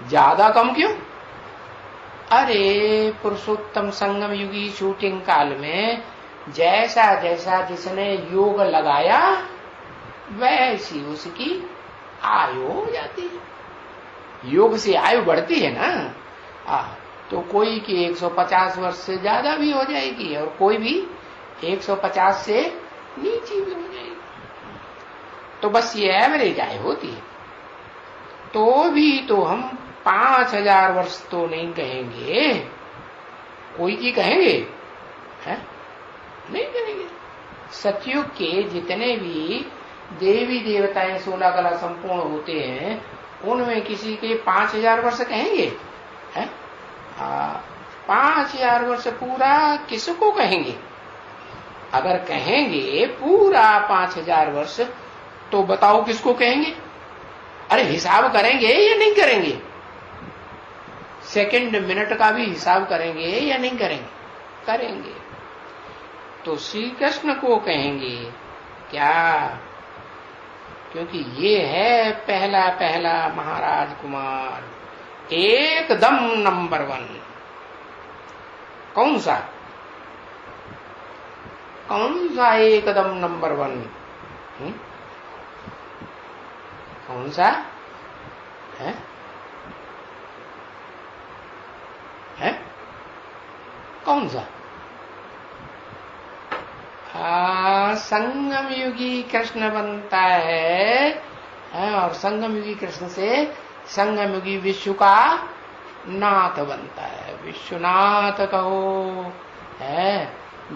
ज्यादा कम क्यों? अरे पुरुषोत्तम संगम युगी शूटिंग काल में जैसा जैसा जिसने योग लगाया वैसी उसकी आयु हो जाती है। योग से आयु बढ़ती है ना। तो कोई की 150 वर्ष से ज्यादा भी हो जाएगी और कोई भी 150 से नीचे भी हो जाएगी। तो बस ये एवरेज आयु होती है। तो भी तो हम 5000 वर्ष तो नहीं कहेंगे, कोई की कहेंगे है? नहीं कहेंगे। सतयुग के जितने भी देवी देवताएं 16 कला संपूर्ण होते हैं, उनमें किसी के 5000 वर्ष कहेंगे है? 5000 वर्ष पूरा किसको कहेंगे? अगर कहेंगे पूरा 5000 वर्ष, तो बताओ किसको कहेंगे? अरे हिसाब करेंगे या नहीं करेंगे? सेकंड मिनट का भी हिसाब करेंगे या नहीं करेंगे? करेंगे। तो श्री कृष्ण को कहेंगे क्या? क्योंकि ये है पहला पहला महाराज कुमार, एकदम नंबर 1। कौन सा? कौन सा एकदम नंबर 1? कौन सा है? है कौन सा? संगम युगी कृष्ण बनता है, और संगम युगी कृष्ण से संगम युगी विश्व का नाथ बनता है। विश्वनाथ कहो है,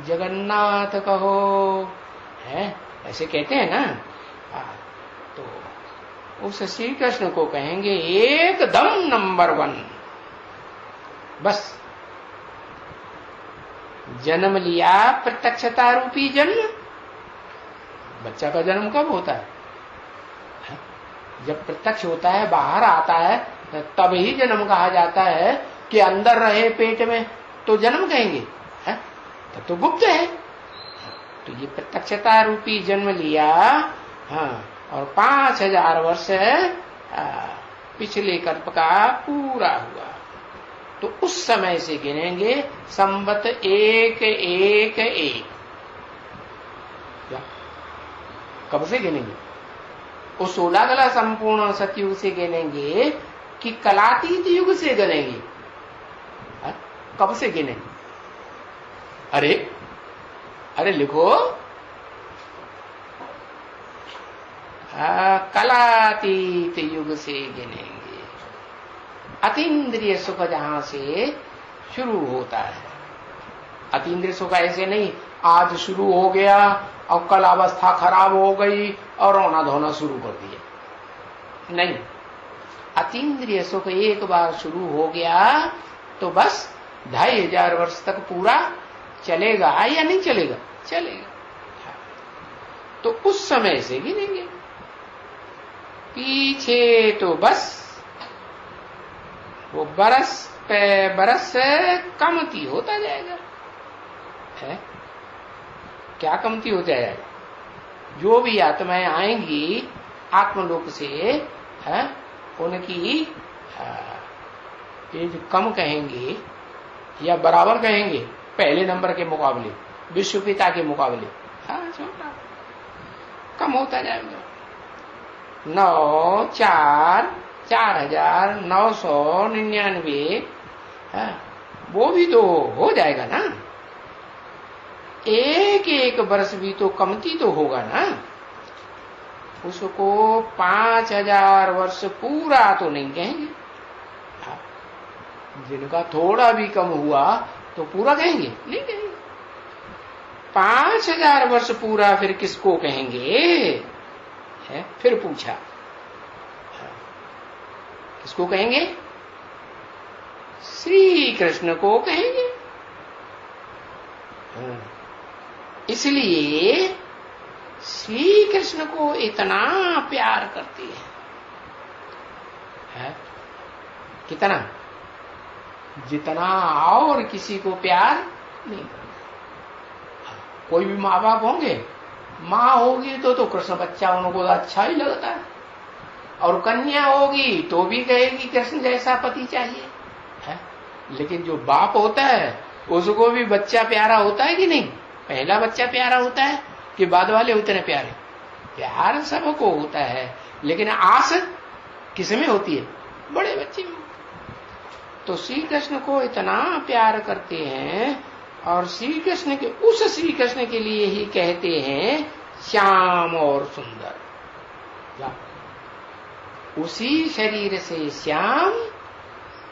जगन्नाथ कहो है, ऐसे कहते हैं ना। तो उस श्री कृष्ण को कहेंगे एकदम नंबर 1। बस जन्म लिया प्रत्यक्षता रूपी जन्म। बच्चा का जन्म कब होता है? जब प्रत्यक्ष होता है, बाहर आता है, तब ही जन्म कहा जाता है। कि अंदर रहे पेट में तो जन्म कहेंगे है? तब तो गुप्त है। तो ये प्रत्यक्षता रूपी जन्म लिया। हाँ, और 5000 वर्ष पिछले कल्प का पूरा हुआ। तो उस समय से गिनेंगे संवत 111। कब से गिनेंगे? उस 16 कला संपूर्ण सतयुग से गिनेंगे कि कलातीत युग से गिनेंगे? कब से गिनेंगे? अरे लिखो, कलातीत युग से गिनेंगे। अतीन्द्रिय सुख जहां से शुरू होता है। अतीन्द्रिय सुख ऐसे नहीं आज शुरू हो गया और कल अवस्था खराब हो गई और रोना धोना शुरू कर दिया। नहीं, अतीन्द्रिय सुख एक बार शुरू हो गया तो बस 2500 वर्ष तक पूरा चलेगा या नहीं चलेगा? चलेगा। तो उस समय से गिनेंगे। पीछे तो बस वो बरस पे बरस कमती होता जाएगा है। क्या कमती हो जाएगा? जो भी आत्माएं आएंगी आत्मलोक से है, उनकी ये जो कम कहेंगे या बराबर कहेंगे पहले नंबर के मुकाबले, विश्व पिता के मुकाबले। हाँ, छोटा कम होता जाएगा। 9 4 4999 वो भी तो हो जाएगा ना। एक वर्ष भी तो कमती तो होगा ना। उसको 5000 वर्ष पूरा तो नहीं कहेंगे। जिनका थोड़ा भी कम हुआ तो पूरा कहेंगे? नहीं कहेंगे। 5000 वर्ष पूरा फिर किसको कहेंगे है? फिर पूछा किसको कहेंगे? श्री कृष्ण को कहेंगे। इसलिए श्री कृष्ण को इतना प्यार करती है? कितना? जितना और किसी को प्यार नहीं करता। कोई भी माँ बाप होंगे, माँ होगी तो कृष्ण बच्चा उनको अच्छा ही लगता है, और कन्या होगी तो भी कहेगी कृष्ण जैसा पति चाहिए है। लेकिन जो बाप होता है उसको भी बच्चा प्यारा होता है कि नहीं? पहला बच्चा प्यारा होता है कि बाद वाले उतने प्यारे? प्यार सबको होता है, लेकिन आस किसमें होती है? बड़े बच्चे में। तो श्री कृष्ण को इतना प्यार करते हैं, और श्री कृष्ण के उस श्री कृष्ण के लिए ही कहते हैं श्याम और सुंदर। उसी शरीर से श्याम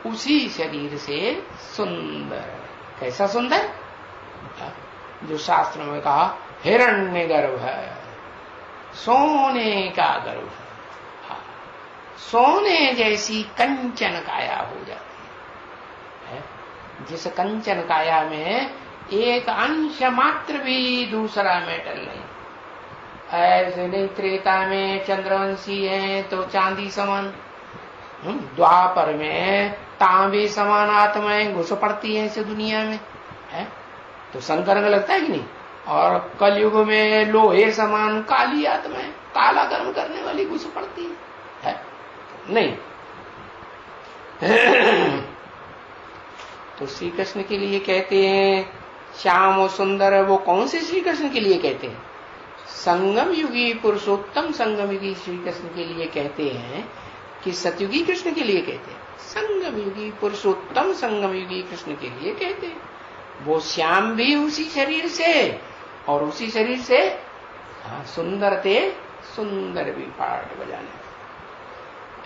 उसी शरीर से सुंदर। कैसा सुंदर? जो शास्त्र में कहा हिरण्य गर्भ है, सोने का गर्भ है, सोने जैसी कंचन काया हो जाती है। जिस कंचन काया में एक अंश मात्र भी दूसरा मेटल नहीं। ऐसे नहीं त्रेता में चंद्रवंशी है तो चांदी समान, द्वापर में तांबे समान आत्माएं घुस पड़ती है इस दुनिया में, है तो संकर्म लगता है कि नहीं। और कलयुग में लोहे समान काली आत्माएं, काला कर्म करने वाली घुस पड़ती है नहीं। तो श्री कृष्ण के लिए कहते हैं श्याम और सुंदर। वो कौन से श्री कृष्ण के लिए कहते हैं? संगम युगी पुरुषोत्तम संगम युगी श्री कृष्ण के लिए कहते हैं कि सतयुगी कृष्ण के लिए कहते हैं? संगम युगी पुरुषोत्तम संगम युगी कृष्ण के लिए कहते हैं। वो श्याम भी उसी शरीर से और उसी शरीर से सुंदर थे, सुंदर भी पाठ बजाने।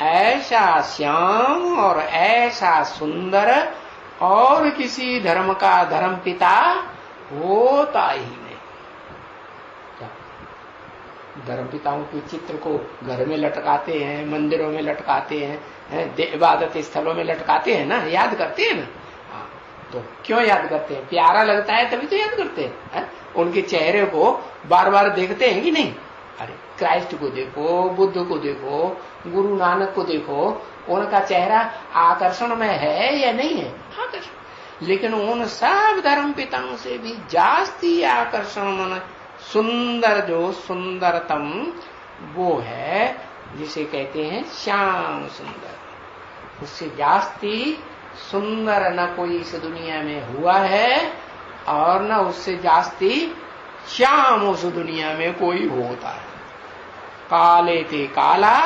ऐसा श्याम और ऐसा सुंदर और किसी धर्म का धर्म पिता होता ही नहीं। धर्म पिताओं के चित्र को घर में लटकाते हैं, मंदिरों में लटकाते हैं, इबादत स्थलों में लटकाते हैं ना, याद करते हैं ना। तो क्यों याद करते हैं? प्यारा लगता है तभी तो याद करते हैं। उनके चेहरे को बार बार देखते हैं कि नहीं? अरे क्राइस्ट को देखो, बुद्ध को देखो, गुरु नानक को देखो, उनका चेहरा आकर्षण में है या नहीं है? आकर्षण। लेकिन उन सब धर्म पिताओं से भी जास्ती आकर्षण मन सुंदर, जो सुंदरतम वो है जिसे कहते हैं श्याम सुंदर। उससे जास्ती सुंदर न कोई इस दुनिया में हुआ है और न उससे जास्ती श्याम उस दुनिया में कोई होता है। काले थे काला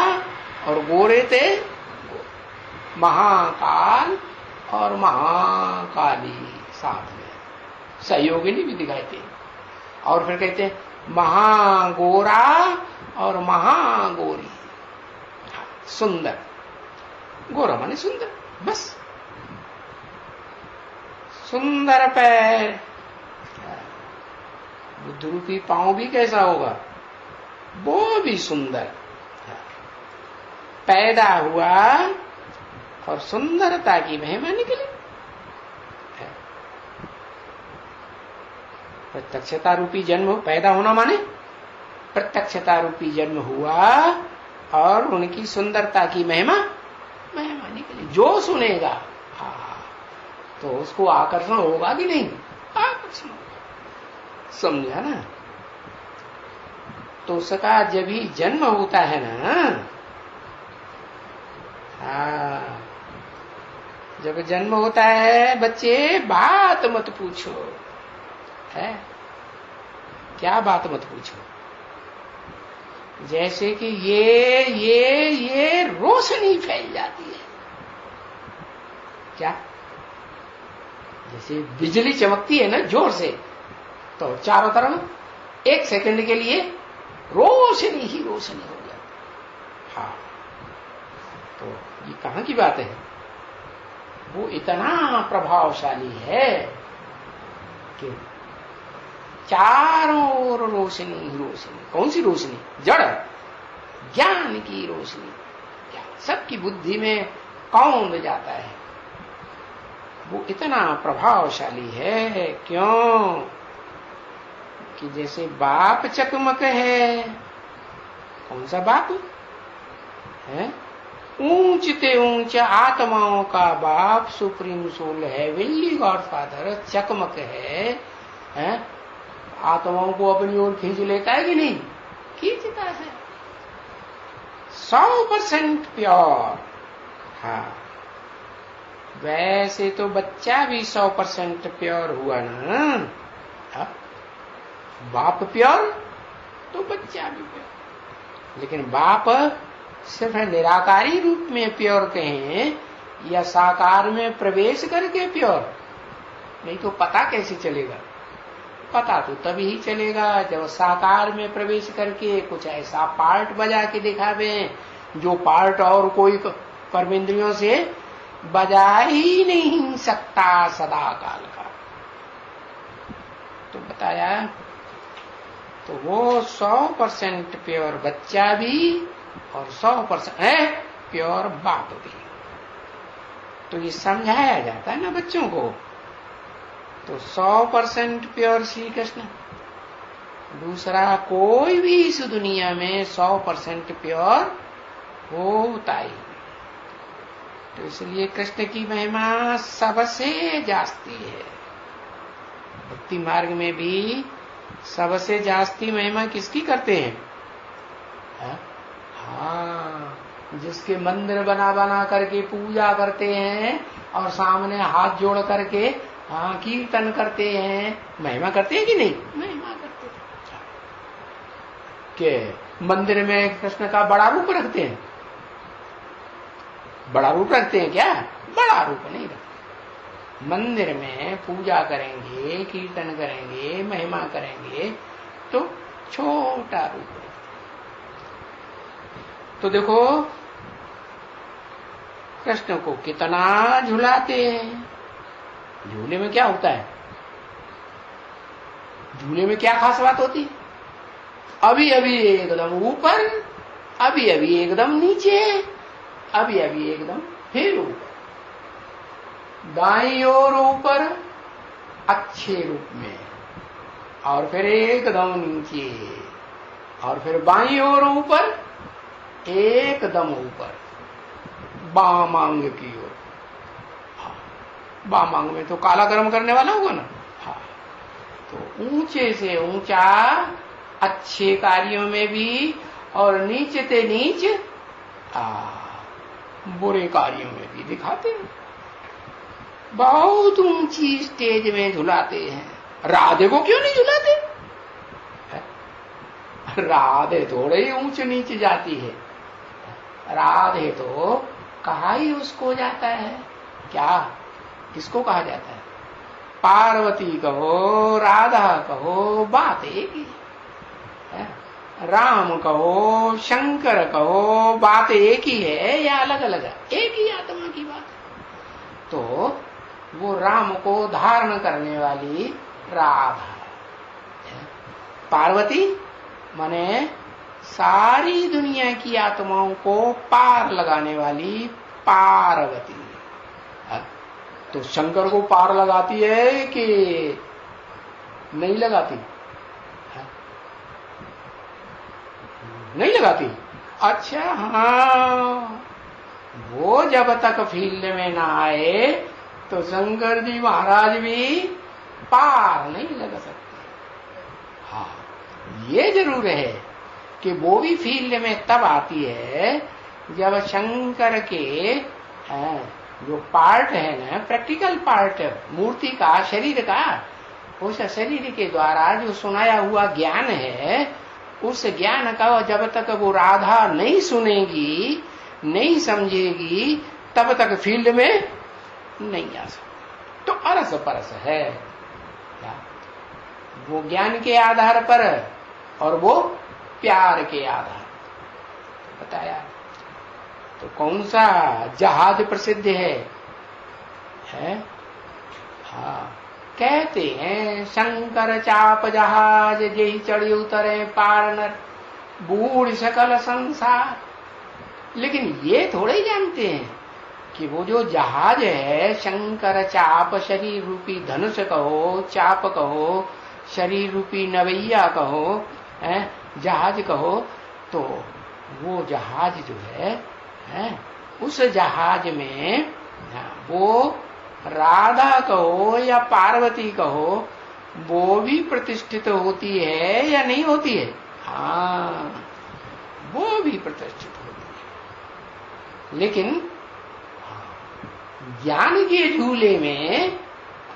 और गोरे थे महाकाल और महाकाली साथ में सहयोगिनी भी दिखाई थे। और फिर कहते हैं महागोरा और महागोरी। सुंदर, गोरा माने सुंदर, बस। सुंदर पैर, बुद्ध रूपी पांव भी कैसा होगा? वो भी सुंदर। पैदा हुआ और सुंदरता की महिमा निकली। प्रत्यक्षता रूपी जन्म, पैदा होना माने प्रत्यक्षता रूपी जन्म हुआ और उनकी सुंदरता की महिमा निकली। जो सुनेगा तो उसको आकर्षण होगा कि नहीं? आकर्षण होगा। समझा ना? तो उसका जब ही जन्म होता है ना, जब जन्म होता है बच्चे, बात मत पूछो। है क्या बात मत पूछो? जैसे कि ये रोशनी फैल जाती है। क्या? जैसे बिजली चमकती है ना जोर से, तो चारों तरफ एक सेकंड के लिए रोशनी ही रोशनी हो जाती। हाँ, तो ये कहां की बात है? वो इतना प्रभावशाली है कि चारों ओर रोशनी ही रोशनी। कौन सी रोशनी? जड़ ज्ञान की रोशनी। सबकी बुद्धि में कौंध जाता है। वो इतना प्रभावशाली है। क्यों? कि जैसे बाप चकमक है। कौन सा बाप है? ऊंचते ऊंच आत्माओं का बाप, सुप्रीम सोल है, हेवनली गॉडफादर चकमक है? आत्माओं को अपनी ओर खींच लेता है कि नहीं? खींचता है। 100% प्योर। हाँ, वैसे तो बच्चा भी 100% प्योर हुआ ना। हाँ? बाप प्योर तो बच्चा भी प्योर। लेकिन बाप सिर्फ निराकारी रूप में प्योर कहें या साकार में प्रवेश करके प्योर, नहीं तो पता कैसे चलेगा? पता तो तभी ही चलेगा जब साकार में प्रवेश करके कुछ ऐसा पार्ट बजा के दिखावे जो पार्ट और कोई कर्मेंद्रियों से बजा ही नहीं सकता सदा काल का। तो बताया, तो वो 100% प्योर बच्चा भी और 100% है प्योर बाप भी। तो ये समझाया जाता है ना बच्चों को। तो 100% प्योर श्री कृष्ण, दूसरा कोई भी इस दुनिया में 100% प्योर होता ही। तो इसलिए कृष्ण की महिमा सबसे जास्ती है। भक्ति मार्ग में भी सबसे जास्ती महिमा किसकी करते हैं? हाँ, जिसके मंदिर बना बना करके पूजा करते हैं और सामने हाथ जोड़ करके कीर्तन करते हैं, महिमा करते हैं कि नहीं? महिमा करते हैं। के मंदिर में कृष्ण का बड़ा रूप रखते हैं? बड़ा रूप रखते हैं क्या? बड़ा रूप नहीं रखते। मंदिर में पूजा करेंगे, कीर्तन करेंगे, महिमा करेंगे तो छोटा रूप रखते। तो देखो कृष्ण को कितना झुलाते हैं। झूले में क्या होता है? झूले में क्या खास बात होती है? अभी अभी एकदम ऊपर, अभी अभी एकदम नीचे, अभी अभी एकदम फिर ऊपर, दाईं ओर ऊपर अच्छे रूप में, और फिर एकदम नीचे, और फिर बाईं ओर ऊपर, एकदम ऊपर, बामांग की ओर। बामांग में तो काला कर्म करने वाला होगा ना। हाँ, तो ऊंचे से ऊंचा अच्छे कार्यों में भी और नीचे से नीच बुरे कार्यों में भी दिखाते हैं। बहुत ऊंची स्टेज में झुलाते हैं। राधे को क्यों नहीं झुलाते? राधे थोड़े ही ऊंच नीचे जाती है। राधे तो कहा ही उसको जाता है। क्या किसको कहा जाता है? पार्वती कहो, राधा कहो, बात एक ही है। राम कहो, शंकर कहो, बात एक ही है या अलग अलग है? एक ही आत्मा की बात है। तो वो राम को धारण करने वाली राधा है। पार्वती माने सारी दुनिया की आत्माओं को पार लगाने वाली पार्वती है। तो शंकर को पार लगाती है कि नहीं लगाती? नहीं लगाती। अच्छा, हाँ, वो जब तक फील्ड में ना आए तो शंकर जी महाराज भी पार नहीं लगा सकते। हाँ, ये जरूर है कि वो भी फील्ड में तब आती है जब शंकर के जो पार्ट है ना, प्रैक्टिकल पार्ट मूर्ति का, शरीर का, उस शरीर के द्वारा जो सुनाया हुआ ज्ञान है, उस ज्ञान का जब तक वो राधा नहीं सुनेगी, नहीं समझेगी, तब तक फील्ड में नहीं आ सकती। तो अरस परस है वो ज्ञान के आधार पर और वो प्यार के आधार पर बताया। तो कौन सा जहाज प्रसिद्ध है? हाँ, कहते हैं शंकर चाप जहाज जेहि चढ़ी उतरे पार नर, बूढ़ सकल संसार। लेकिन ये थोड़े ही जानते हैं कि वो जो जहाज है, शंकर चाप, शरीर रूपी धनुष कहो, चाप कहो, शरीर रूपी नवैया कहो, जहाज कहो, तो वो जहाज जो है, उस जहाज में वो राधा कहो या पार्वती कहो, वो भी प्रतिष्ठित होती है या नहीं होती है? हाँ, वो भी प्रतिष्ठित होती है। लेकिन ज्ञान के झूले में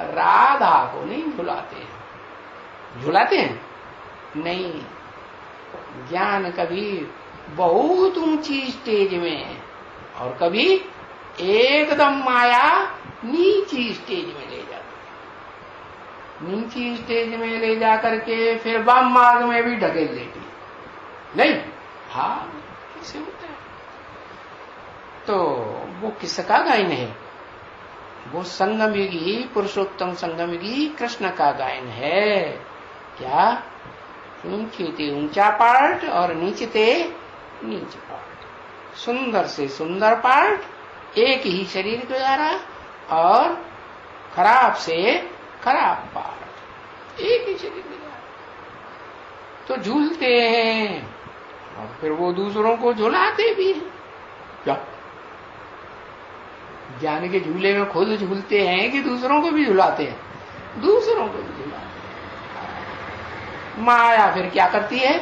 राधा को नहीं झुलाते हैं। झुलाते हैं? नहीं। ज्ञान कभी बहुत ऊंची स्टेज में और कभी एकदम माया नीची स्टेज में ले जाती है। नीची स्टेज में ले जाकर के फिर वाम मार्ग में भी ढकेल देती है। नहीं, हाँ, कैसे होता है? तो वो किसका गायन है? वो संगमयुगी, पुरुषोत्तम संगमयुगी कृष्ण का गायन है। क्या? ऊंचे थे ऊंचा पार्ट और नीचे थे नीचे पार्ट, सुंदर से सुंदर पार्ट एक ही शरीर के द्वारा, और खराब से खराब पार्ट एक ही शरीर के द्वारा। तो झूलते हैं और फिर वो दूसरों को झुलाते भी हैं। क्या ज्ञान के झूले में खुद झूलते हैं कि दूसरों को भी झुलाते हैं? दूसरों को भी झुलाते हैं। माया फिर क्या करती है?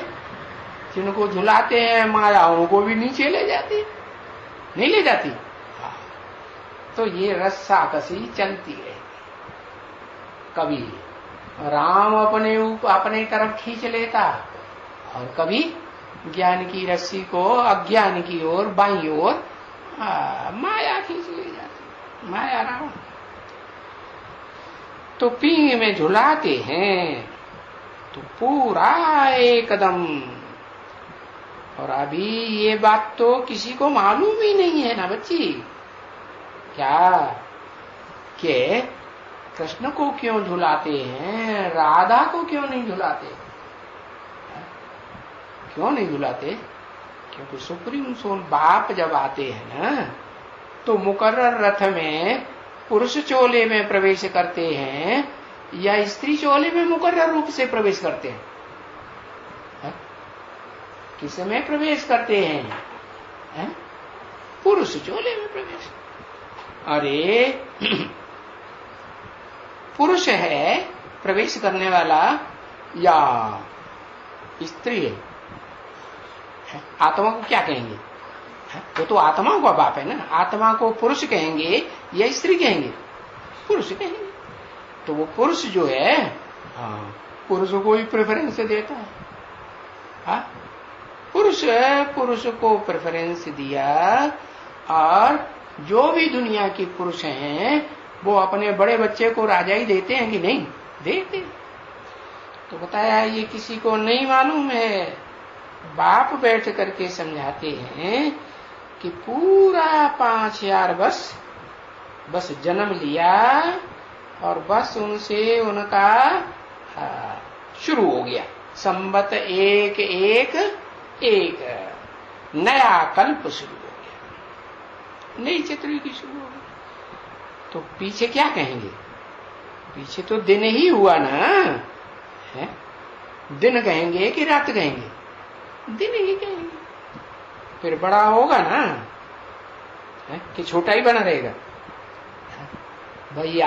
जिनको झुलाते हैं माया उनको भी नीचे ले जाती है, नहीं ले जाती? तो ये रस्साकसी चलती रहती। कभी राम अपने तरफ खींच लेता और कभी ज्ञान की रस्सी को अज्ञान की ओर बाईं ओर माया खींच ले जाती, माया रावण। तो पींग में झुलाते हैं तो पूरा एकदम। और अभी ये बात तो किसी को मालूम ही नहीं है ना बच्ची, क्या कि कृष्ण को क्यों झुलाते हैं, राधा को क्यों नहीं झुलाते? क्यों नहीं झुलाते? क्योंकि सुप्रीम सोल बाप जब आते हैं ना तो मुकर्रर रथ में पुरुष चोले में प्रवेश करते हैं या स्त्री चोले में मुकर्रर रूप से प्रवेश करते हैं? किस में प्रवेश करते हैं? पुरुष चोले में प्रवेश। अरे पुरुष है प्रवेश करने वाला या स्त्री है? आत्मा को क्या कहेंगे? वो तो आत्मा का बाप है ना। आत्मा को पुरुष कहेंगे या स्त्री कहेंगे? पुरुष कहेंगे। तो वो पुरुष जो है पुरुष को ही प्रेफरेंस देता है। पुरुष को प्रेफरेंस दिया, और जो भी दुनिया के पुरुष हैं वो अपने बड़े बच्चे को राजा ही देते हैं कि नहीं देते? तो बताया ये किसी को नहीं मालूम है। बाप बैठ करके समझाते हैं कि पूरा 5000 बस जन्म लिया और बस उनसे उनका शुरू हो गया। संवत एक नया कल्प शुरू हो गया, नई चतुर्युगी शुरू हो गई। तो पीछे क्या कहेंगे? पीछे तो दिन ही हुआ ना है? दिन कहेंगे कि रात कहेंगे? दिन ही कहेंगे। फिर बड़ा होगा ना है? कि छोटा ही बना रहेगा? भाई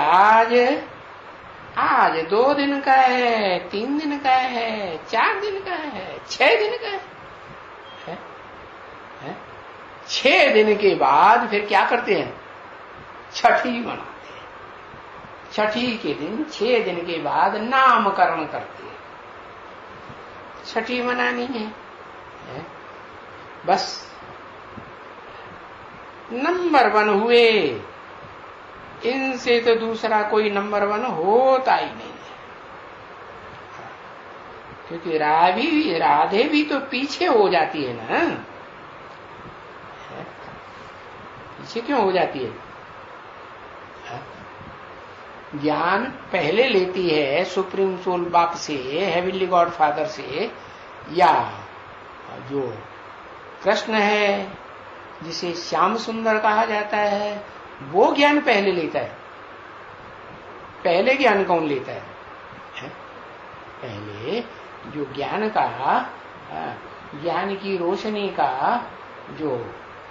आज 2 दिन का है, 3 दिन का है, 4 दिन का है, 6 दिन का है? 6 दिन के बाद फिर क्या करते हैं? छठी मनाते हैं। छठी के दिन 6 दिन के बाद नामकरण करते हैं। छठी मनानी है? बस नंबर 1 हुए, इनसे तो दूसरा कोई नंबर 1 होता ही नहीं है। क्योंकि राधे भी तो पीछे हो जाती है ना। पीछे क्यों हो जाती है? ज्ञान पहले लेती है सुप्रीम सोल बाप से, हेवनली गॉड फादर से, या जो कृष्ण है जिसे श्याम सुंदर कहा जाता है वो ज्ञान पहले लेता है। पहले ज्ञान कौन लेता है? पहले जो ज्ञान का, ज्ञान की रोशनी का जो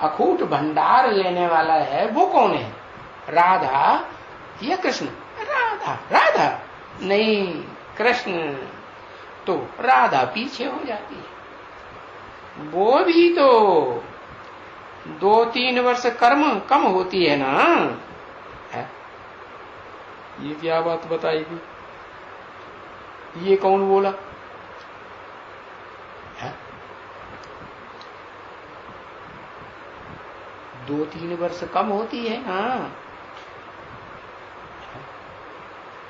अखूट भंडार लेने वाला है वो कौन है? राधा या कृष्ण? राधा नहीं, कृष्ण। तो राधा पीछे हो जाती है। वो भी तो 2-3 वर्ष कम होती है ना। ये क्या बात बताएगी? ये कौन बोला? 2-3 वर्ष कम होती है ना।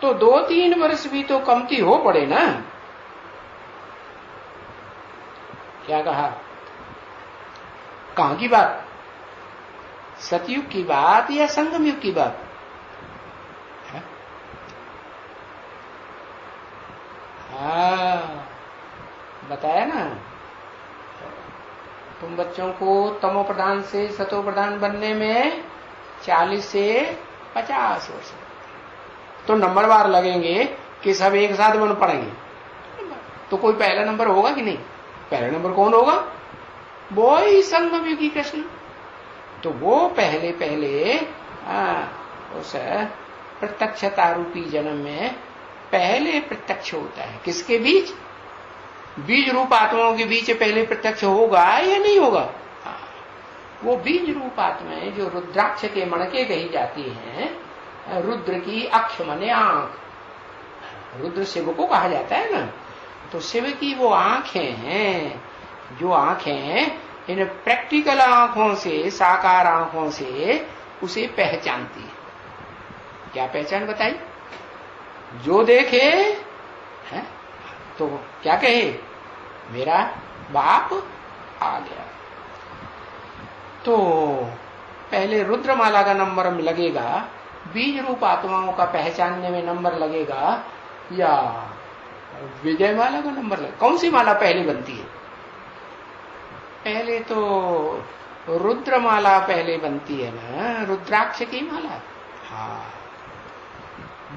तो 2-3 वर्ष भी तो कमती हो पड़े ना। क्या कहा? कहां की बात? सतयुग की बात या संगम युग की बात? तुम बच्चों को तमो प्रधान से सतो प्रधान बनने में 40 से 50 वर्ष, तो नंबरवार लगेंगे कि सब एक साथ बन पड़ेंगे, तो कोई पहला नंबर होगा कि नहीं? पहला नंबर कौन होगा? वो ही संगम युगी कृष्ण। तो वो पहले उस प्रत्यक्षता रूपी जन्म में पहले प्रत्यक्ष होता है। किसके बीच? बीज रूप आत्माओं के बीच पहले प्रत्यक्ष होगा या नहीं होगा? वो बीज रूप आत्माएं जो रुद्राक्ष के मणके कही जाती हैं, रुद्र की अक्ष मने आंख, रुद्र शिव को कहा जाता है ना, तो शिव की वो आंखें हैं, जो आंखें इन प्रैक्टिकल आंखों से, साकार आंखों से उसे पहचानती है। क्या पहचान बताई? जो देखे है तो क्या कहे? मेरा बाप आ गया। तो पहले रुद्रमाला का नंबर लगेगा, बीज रूप आत्माओं का पहचानने में नंबर लगेगा, या विजय माला का नंबर लगेगा? कौन सी माला पहले बनती है? पहले तो रुद्रमाला पहले बनती है ना, रुद्राक्ष की माला। हाँ,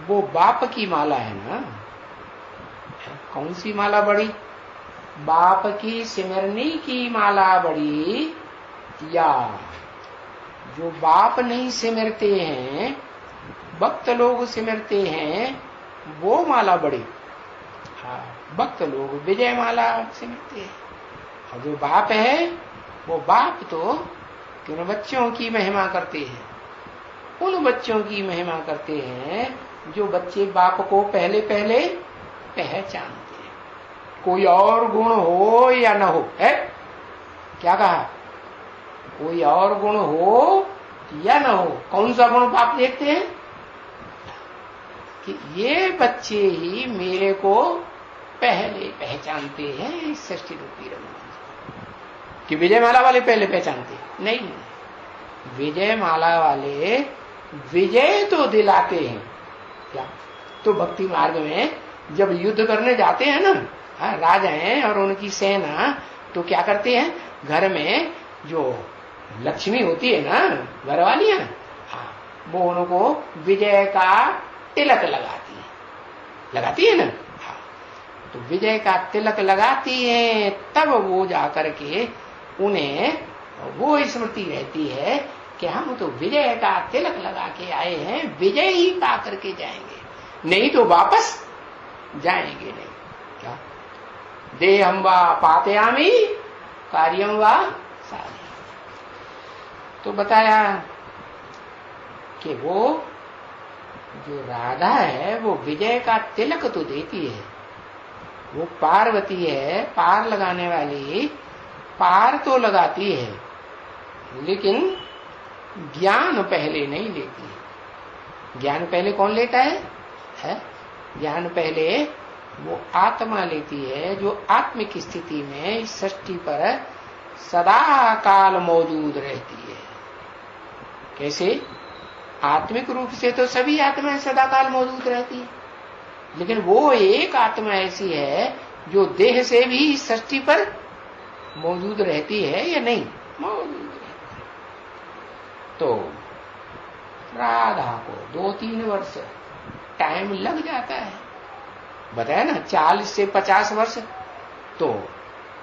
वो बाप की माला है ना। कौन सी माला बड़ी? बाप की सिमरनी की माला बड़ी, या जो बाप नहीं सिमरते हैं, भक्त लोग सिमरते हैं, वो माला बड़ी? हाँ, भक्त लोग विजय माला सिमरते हैं। और जो बाप है, वो बाप तो किन बच्चों की महिमा करते हैं? उन बच्चों की महिमा करते हैं जो बच्चे बाप को पहले पहले पहचानते हैं। कोई और गुण हो या न हो, है? क्या कहा? कोई और गुण हो या न हो, कौन सा गुण बाप देखते हैं? कि ये बच्चे ही मेरे को पहले पहचानते हैं इस सृष्टि रूपी रंगमंच। कि विजय माला वाले पहले पहचानते? नहीं, विजय माला वाले विजय तो दिलाते हैं। क्या? तो भक्ति मार्ग में जब युद्ध करने जाते हैं ना, राजा हैं और उनकी सेना, तो क्या करते हैं? घर में जो लक्ष्मी होती है ना, घर वालियां, वो उनको विजय का तिलक लगाती है ना। तो विजय का तिलक लगाती है, तब वो जाकर के उन्हें वो स्मृति रहती है कि हम तो विजय का तिलक लगा के आए हैं, विजय ही पा करके जाएंगे, नहीं तो वापस जाएंगे नहीं। क्या? देहं वा पातयामि कार्यं वा साधयामि। तो बताया कि वो जो राधा है वो विजय का तिलक तो देती है, वो पार्वती है, पार लगाने वाली, पार तो लगाती है, लेकिन ज्ञान पहले नहीं लेती है। ज्ञान पहले कौन लेता है? ज्ञान पहले वो आत्मा लेती है, जो आत्मिक स्थिति में इस सृष्टि पर सदा काल मौजूद रहती है। कैसे? आत्मिक रूप से तो सभी आत्माएं सदा काल मौजूद रहती है, लेकिन वो एक आत्मा ऐसी है जो देह से भी इस सृष्टि पर मौजूद रहती है या नहीं? मौजूद रहती है। तो राधा को 2-3 वर्ष टाइम लग जाता है, बताया ना, 40 से 50 वर्ष। तो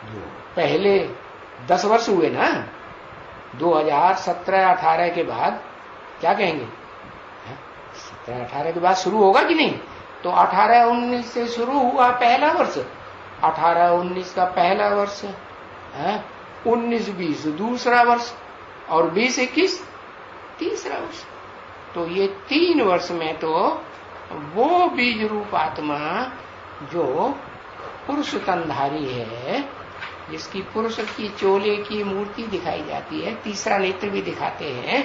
जो पहले 10 वर्ष हुए ना, 2017-18 के बाद क्या कहेंगे? 17-18 के बाद शुरू होगा कि नहीं? तो 18-19 से शुरू हुआ पहला वर्ष, 18-19 का पहला वर्ष है, 19-20 दूसरा वर्ष, और 20-21 तीसरा वर्ष। तो ये 3 वर्ष में तो वो बीज रूप आत्मा जो पुरुष तनधारी है, जिसकी पुरुष की चोले की मूर्ति दिखाई जाती है, तीसरा नेत्र भी दिखाते हैं,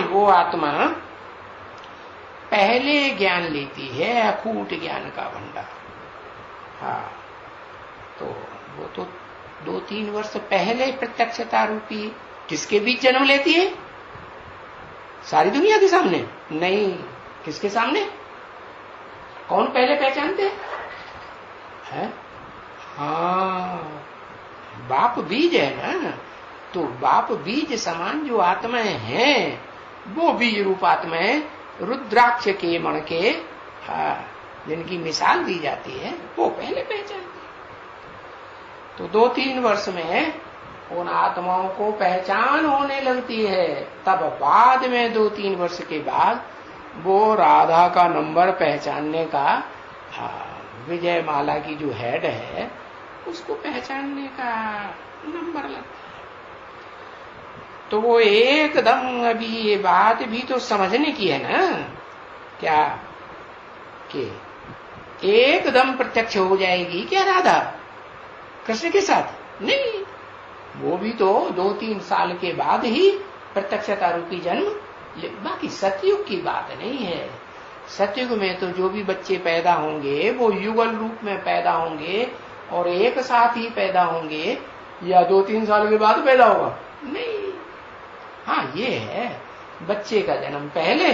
वो आत्मा पहले ज्ञान लेती है, अकूट ज्ञान का भंडार। हाँ, तो वो तो 2-3 वर्ष पहले प्रत्यक्षता रूपी किसके बीच जन्म लेती है? सारी दुनिया के सामने नहीं, किसके सामने? कौन पहले पहचानते हैं? हाँ, बाप बीज है ना, तो बाप बीज समान जो आत्माएं हैं वो बीज रूप आत्माएं रुद्राक्ष के मण के जिनकी मिसाल दी जाती है वो पहले पहचानती है। तो 2-3 वर्ष में उन आत्माओं को पहचान होने लगती है, तब बाद में 2-3 वर्ष के बाद वो राधा का नंबर पहचानने का, विजय माला की जो हेड है उसको पहचानने का नंबर लगता है। तो वो एकदम अभी ये बात भी तो समझने की है ना, क्या कि एकदम प्रत्यक्ष हो जाएगी क्या राधा कृष्ण के साथ? नहीं, वो भी तो 2-3 साल के बाद ही प्रत्यक्षता रूपी जन्म। बाकी सतयुग की बात नहीं है। सतयुग में तो जो भी बच्चे पैदा होंगे वो युगल रूप में पैदा होंगे और एक साथ ही पैदा होंगे, या 2-3 साल के बाद पैदा होगा? नहीं। हाँ, ये है बच्चे का जन्म पहले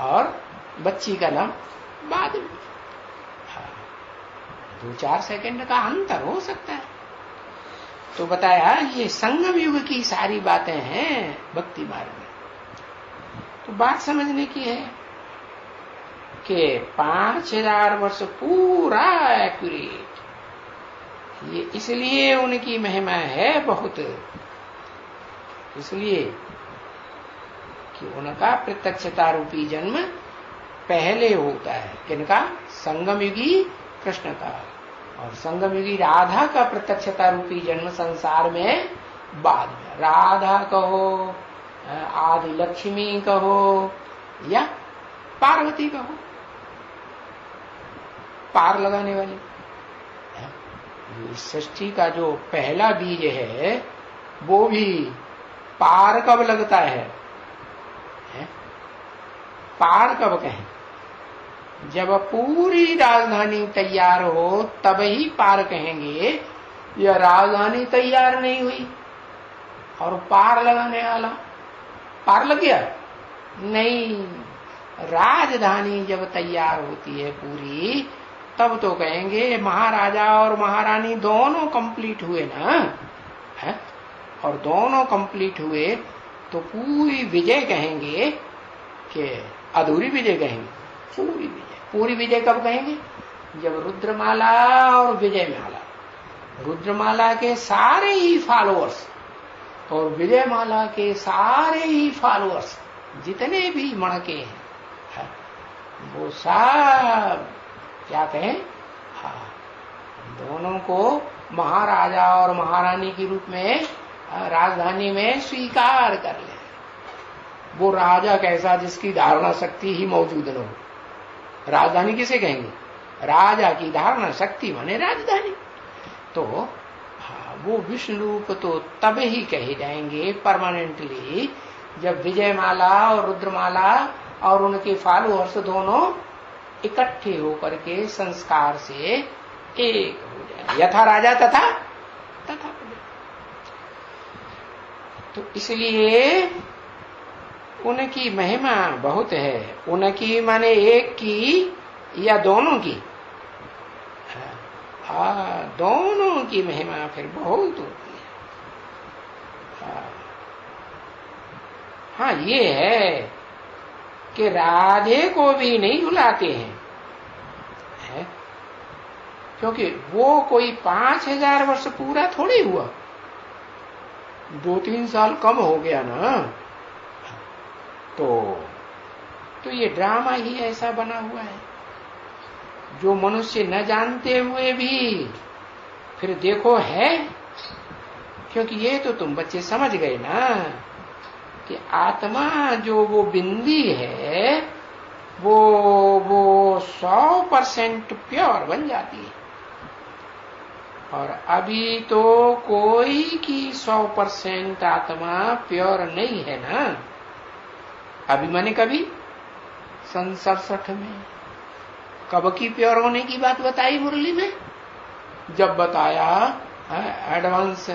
और बच्ची का जन्म बाद में। 2-4 सेकंड का अंतर हो सकता है। तो बताया ये संगम युग की सारी बातें हैं भक्ति मार्ग में। तो बात समझने की है कि 5000 वर्ष पूरा एक्यूरेट, ये इसलिए उनकी महिमा है बहुत, इसलिए कि उनका प्रत्यक्षता रूपी जन्म पहले होता है। किनका? संगम युगी कृष्ण का, और संगम युगी राधा का प्रत्यक्षता रूपी जन्म संसार में बाद में। राधा कहो, आदि लक्ष्मी कहो या पार्वती कहो, पार लगाने वाली। सृष्टि का जो पहला बीज है वो भी पार कब लगता है? पार कब कहें? जब पूरी राजधानी तैयार हो तब ही पार कहेंगे, या राजधानी तैयार नहीं हुई और पार लगाने वाला पार लग गया? नहीं, राजधानी जब तैयार होती है पूरी तब तो कहेंगे महाराजा और महारानी दोनों कंप्लीट हुए ना, है? और दोनों कंप्लीट हुए तो पूरी विजय कहेंगे कि अधूरी विजय कहेंगे? पूरी विजय। पूरी विजय कब कहेंगे? जब रुद्रमाला और विजय माला, रुद्रमाला के सारे ही फॉलोअर्स और विजय माला के सारे ही फॉलोअर्स जितने भी मणके हैं वो सब क्या कहें? हाँ, दोनों को महाराजा और महारानी के रूप में राजधानी में स्वीकार कर ले। वो राजा कैसा जिसकी धारणा शक्ति ही मौजूद न हो। राजधानी किसे कहेंगे? राजा की धारणा शक्ति माने राजधानी। तो हाँ, वो विष्णु रूप तो तब ही कहे जाएंगे परमानेंटली जब विजयमाला और रुद्रमाला और उनके फॉलोअर्स दोनों इकट्ठे होकर के संस्कार से एक हो जाए। यथा राजा तथा तथा। तो इसलिए उनकी महिमा बहुत है। उनकी माने एक की या दोनों की? दोनों की महिमा फिर बहुत होती है। हाँ, ये है कि राधे को भी नहीं बुलाते हैं, है? क्योंकि वो कोई 5000 वर्ष पूरा थोड़ी हुआ, 2-3 साल कम हो गया ना। तो ये ड्रामा ही ऐसा बना हुआ है जो मनुष्य न जानते हुए भी फिर देखो है। क्योंकि ये तो तुम बच्चे समझ गए ना कि आत्मा जो वो बिंदी है वो 100% प्योर बन जाती है। और अभी तो कोई की 100% आत्मा प्योर नहीं है ना। अभी मैंने कभी 67 में कब की प्योर होने की बात बताई मुरली में? जब बताया एडवांस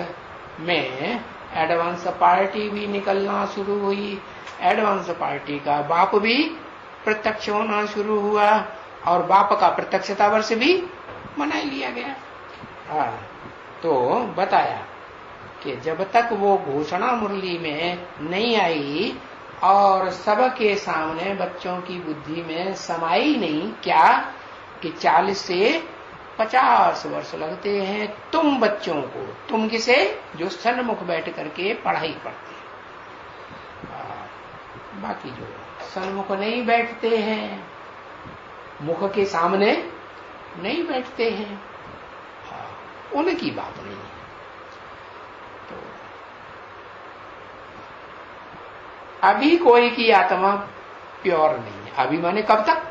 में एडवांस पार्टी भी निकलना शुरू हुई, एडवांस पार्टी का बाप भी प्रत्यक्ष होना शुरू हुआ और बाप का प्रत्यक्षता वर्ष भी मना लिया गया। तो बताया कि जब तक वो घोषणा मुरली में नहीं आई और सबके सामने बच्चों की बुद्धि में समाई नहीं, क्या कि 40 से 50 वर्ष लगते हैं तुम बच्चों को, तुम किसे, जो सन्मुख बैठ करके पढ़ाई पढ़ते हैं। बाकी जो सन्मुख नहीं बैठते हैं, मुख के सामने नहीं बैठते हैं, उनकी बात नहीं है। तो अभी कोई की आत्मा प्योर नहीं है। अभी माने कब तक?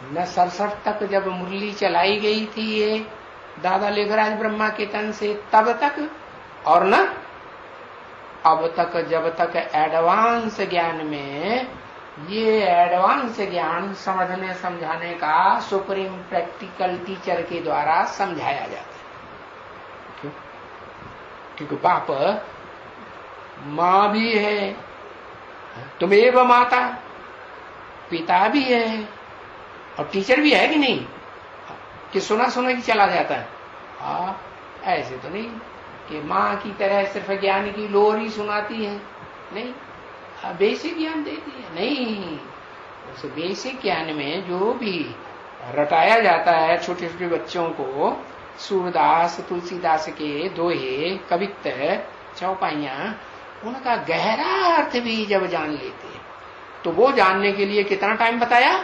न 67 तक जब मुरली चलाई गई थी ये दादा लेखराज ब्रह्मा के तन से, तब तक, और न अब तक, जब तक एडवांस ज्ञान में ये एडवांस ज्ञान समझने समझाने का सुप्रीम प्रैक्टिकल टीचर के द्वारा समझाया जाता है। क्यों? क्योंकि बाप मां भी है, तुमेव माता, पिता भी है और टीचर भी है कि नहीं, कि सुना सुना की चला जाता है। हाँ, ऐसे तो नहीं कि मां की तरह सिर्फ ज्ञान की लोरी सुनाती है, नहीं, बेसिक ज्ञान देती है, नहीं। उस बेसिक ज्ञान में जो भी रटाया जाता है छोटे छोटे बच्चों को, सूरदास तुलसीदास के दोहे, कवित्त, चौपाइयां, उनका गहरा अर्थ भी जब जान लेते हैं तो वो जानने के लिए कितना टाइम बताया?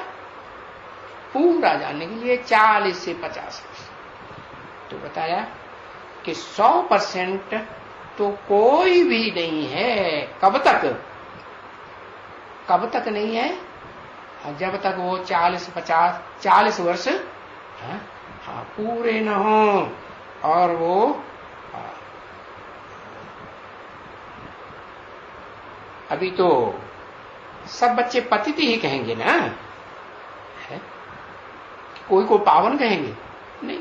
पूरा जानने के लिए 40 से 50 वर्ष। तो बताया कि 100% तो कोई भी नहीं है। कब तक? कब तक नहीं है? जब तक वो 40 वर्ष पूरे न हो, और वो अभी तो सब बच्चे पतित ही कहेंगे ना, है? कोई को पावन कहेंगे नहीं।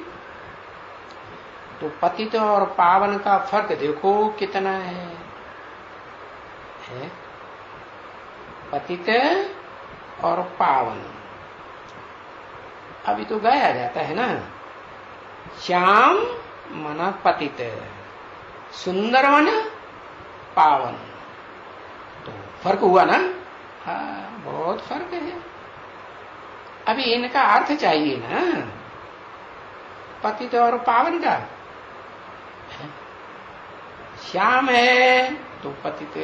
तो पतित और पावन का फर्क देखो कितना है? पतित और पावन। अभी तो गाया जाता है ना, श्याम मन पतित, सुंदर मन पावन। तो फर्क हुआ ना? हाँ, बहुत फर्क है। अभी इनका अर्थ चाहिए ना, पतित और पावन का। श्याम है तो पतित,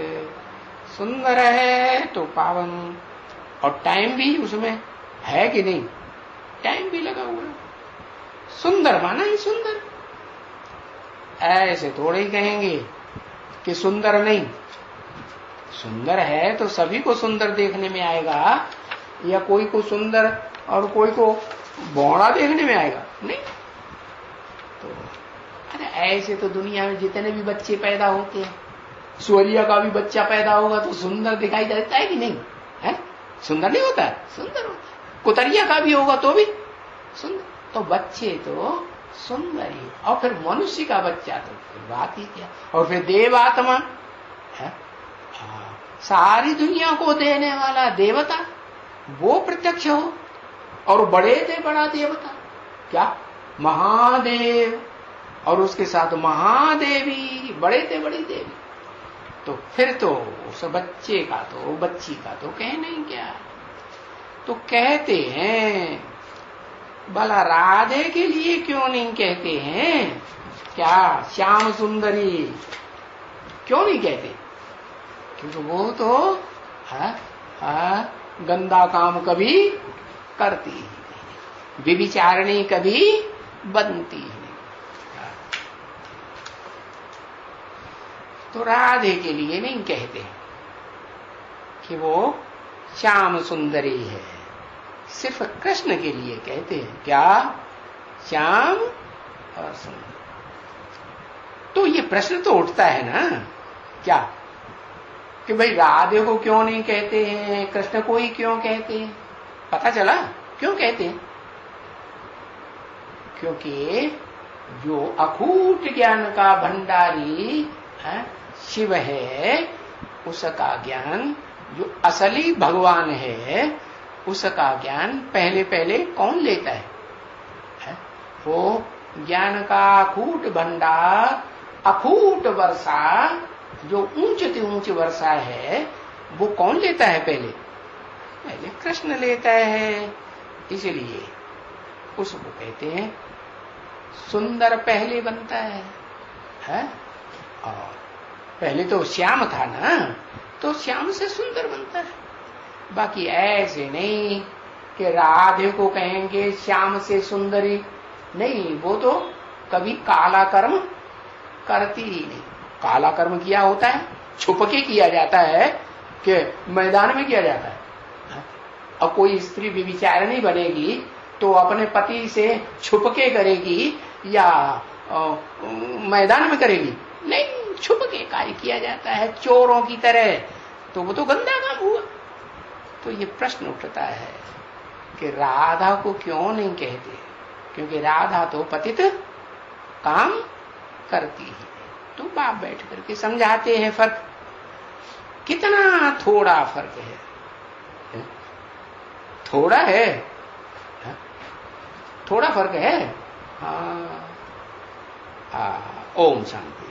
सुंदर है तो पावन, और टाइम भी उसमें है कि नहीं? टाइम भी लगा हुआ है। सुंदर माना ही सुंदर, ऐसे थोड़े ही कहेंगे कि सुंदर नहीं। सुंदर है तो सभी को सुंदर देखने में आएगा, या कोई को सुंदर और कोई को बौड़ा देखने में आएगा? नहीं। तो अरे ऐसे तो दुनिया में जितने भी बच्चे पैदा होते हैं, सूर्य का भी बच्चा पैदा होगा तो सुंदर दिखाई देता है कि नहीं? है? सुंदर नहीं होता है? सुंदर होता है। कुतरिया का भी होगा तो भी सुंदर। तो बच्चे तो सुंदर ही, और फिर मनुष्य का बच्चा तो बात ही क्या। और फिर देव आत्मा है, सारी दुनिया को देने वाला देवता, वो प्रत्यक्ष हो, और बड़े थे बड़ा देवता क्या? महादेव, और उसके साथ महादेवी, बड़े थे बड़ी देवी। तो फिर तो उस बच्चे का तो, बच्ची का तो कहना ही क्या। तो कहते हैं, भला राधे के लिए क्यों नहीं कहते हैं? क्या श्याम सुंदरी क्यों नहीं कहते? क्योंकि वो तो गंदा काम कभी करती ही नहीं, व्यभिचारिणी कभी बनती ही नहीं। तो राधे के लिए नहीं कहते कि वो श्याम सुंदरी है, सिर्फ कृष्ण के लिए कहते हैं। क्या? श्याम और सुंदर। तो ये प्रश्न तो उठता है ना, क्या कि भाई राधे को क्यों नहीं कहते हैं, कृष्ण को ही क्यों कहते हैं? पता चला क्यों कहते हैं? क्योंकि जो अखूट ज्ञान का भंडारी शिव है, उसका ज्ञान, जो असली भगवान है, उसका ज्ञान पहले पहले कौन लेता है? वो ज्ञान का अखूट भंडार, अखूट वर्षा, जो ऊंच से ऊंच वर्षा है, वो कौन लेता है? पहले पहले कृष्ण लेता है। इसलिए उसको कहते हैं सुंदर पहले बनता है? और पहले तो श्याम था ना, तो श्याम से सुंदर बनता है। बाकी ऐसे नहीं कि राधे को कहेंगे श्याम से सुंदरी, नहीं, वो तो कभी काला कर्म करती ही नहीं। काला कर्म किया होता है, छुप के किया जाता है कि मैदान में किया जाता है। अब कोई स्त्री व्यभिचारिणी बनेगी तो अपने पति से छुप के करेगी या मैदान में करेगी? नहीं, छुप के कार्य किया जाता है, चोरों की तरह। तो वो तो गंदा काम हुआ। तो ये प्रश्न उठता है कि राधा को क्यों नहीं कहते? क्योंकि राधा तो पतित काम करती है। तो बाप बैठ करके समझाते हैं फर्क, कितना थोड़ा फर्क है। थोड़ा है, थोड़ा फर्क है। हाँ, ओम शांति।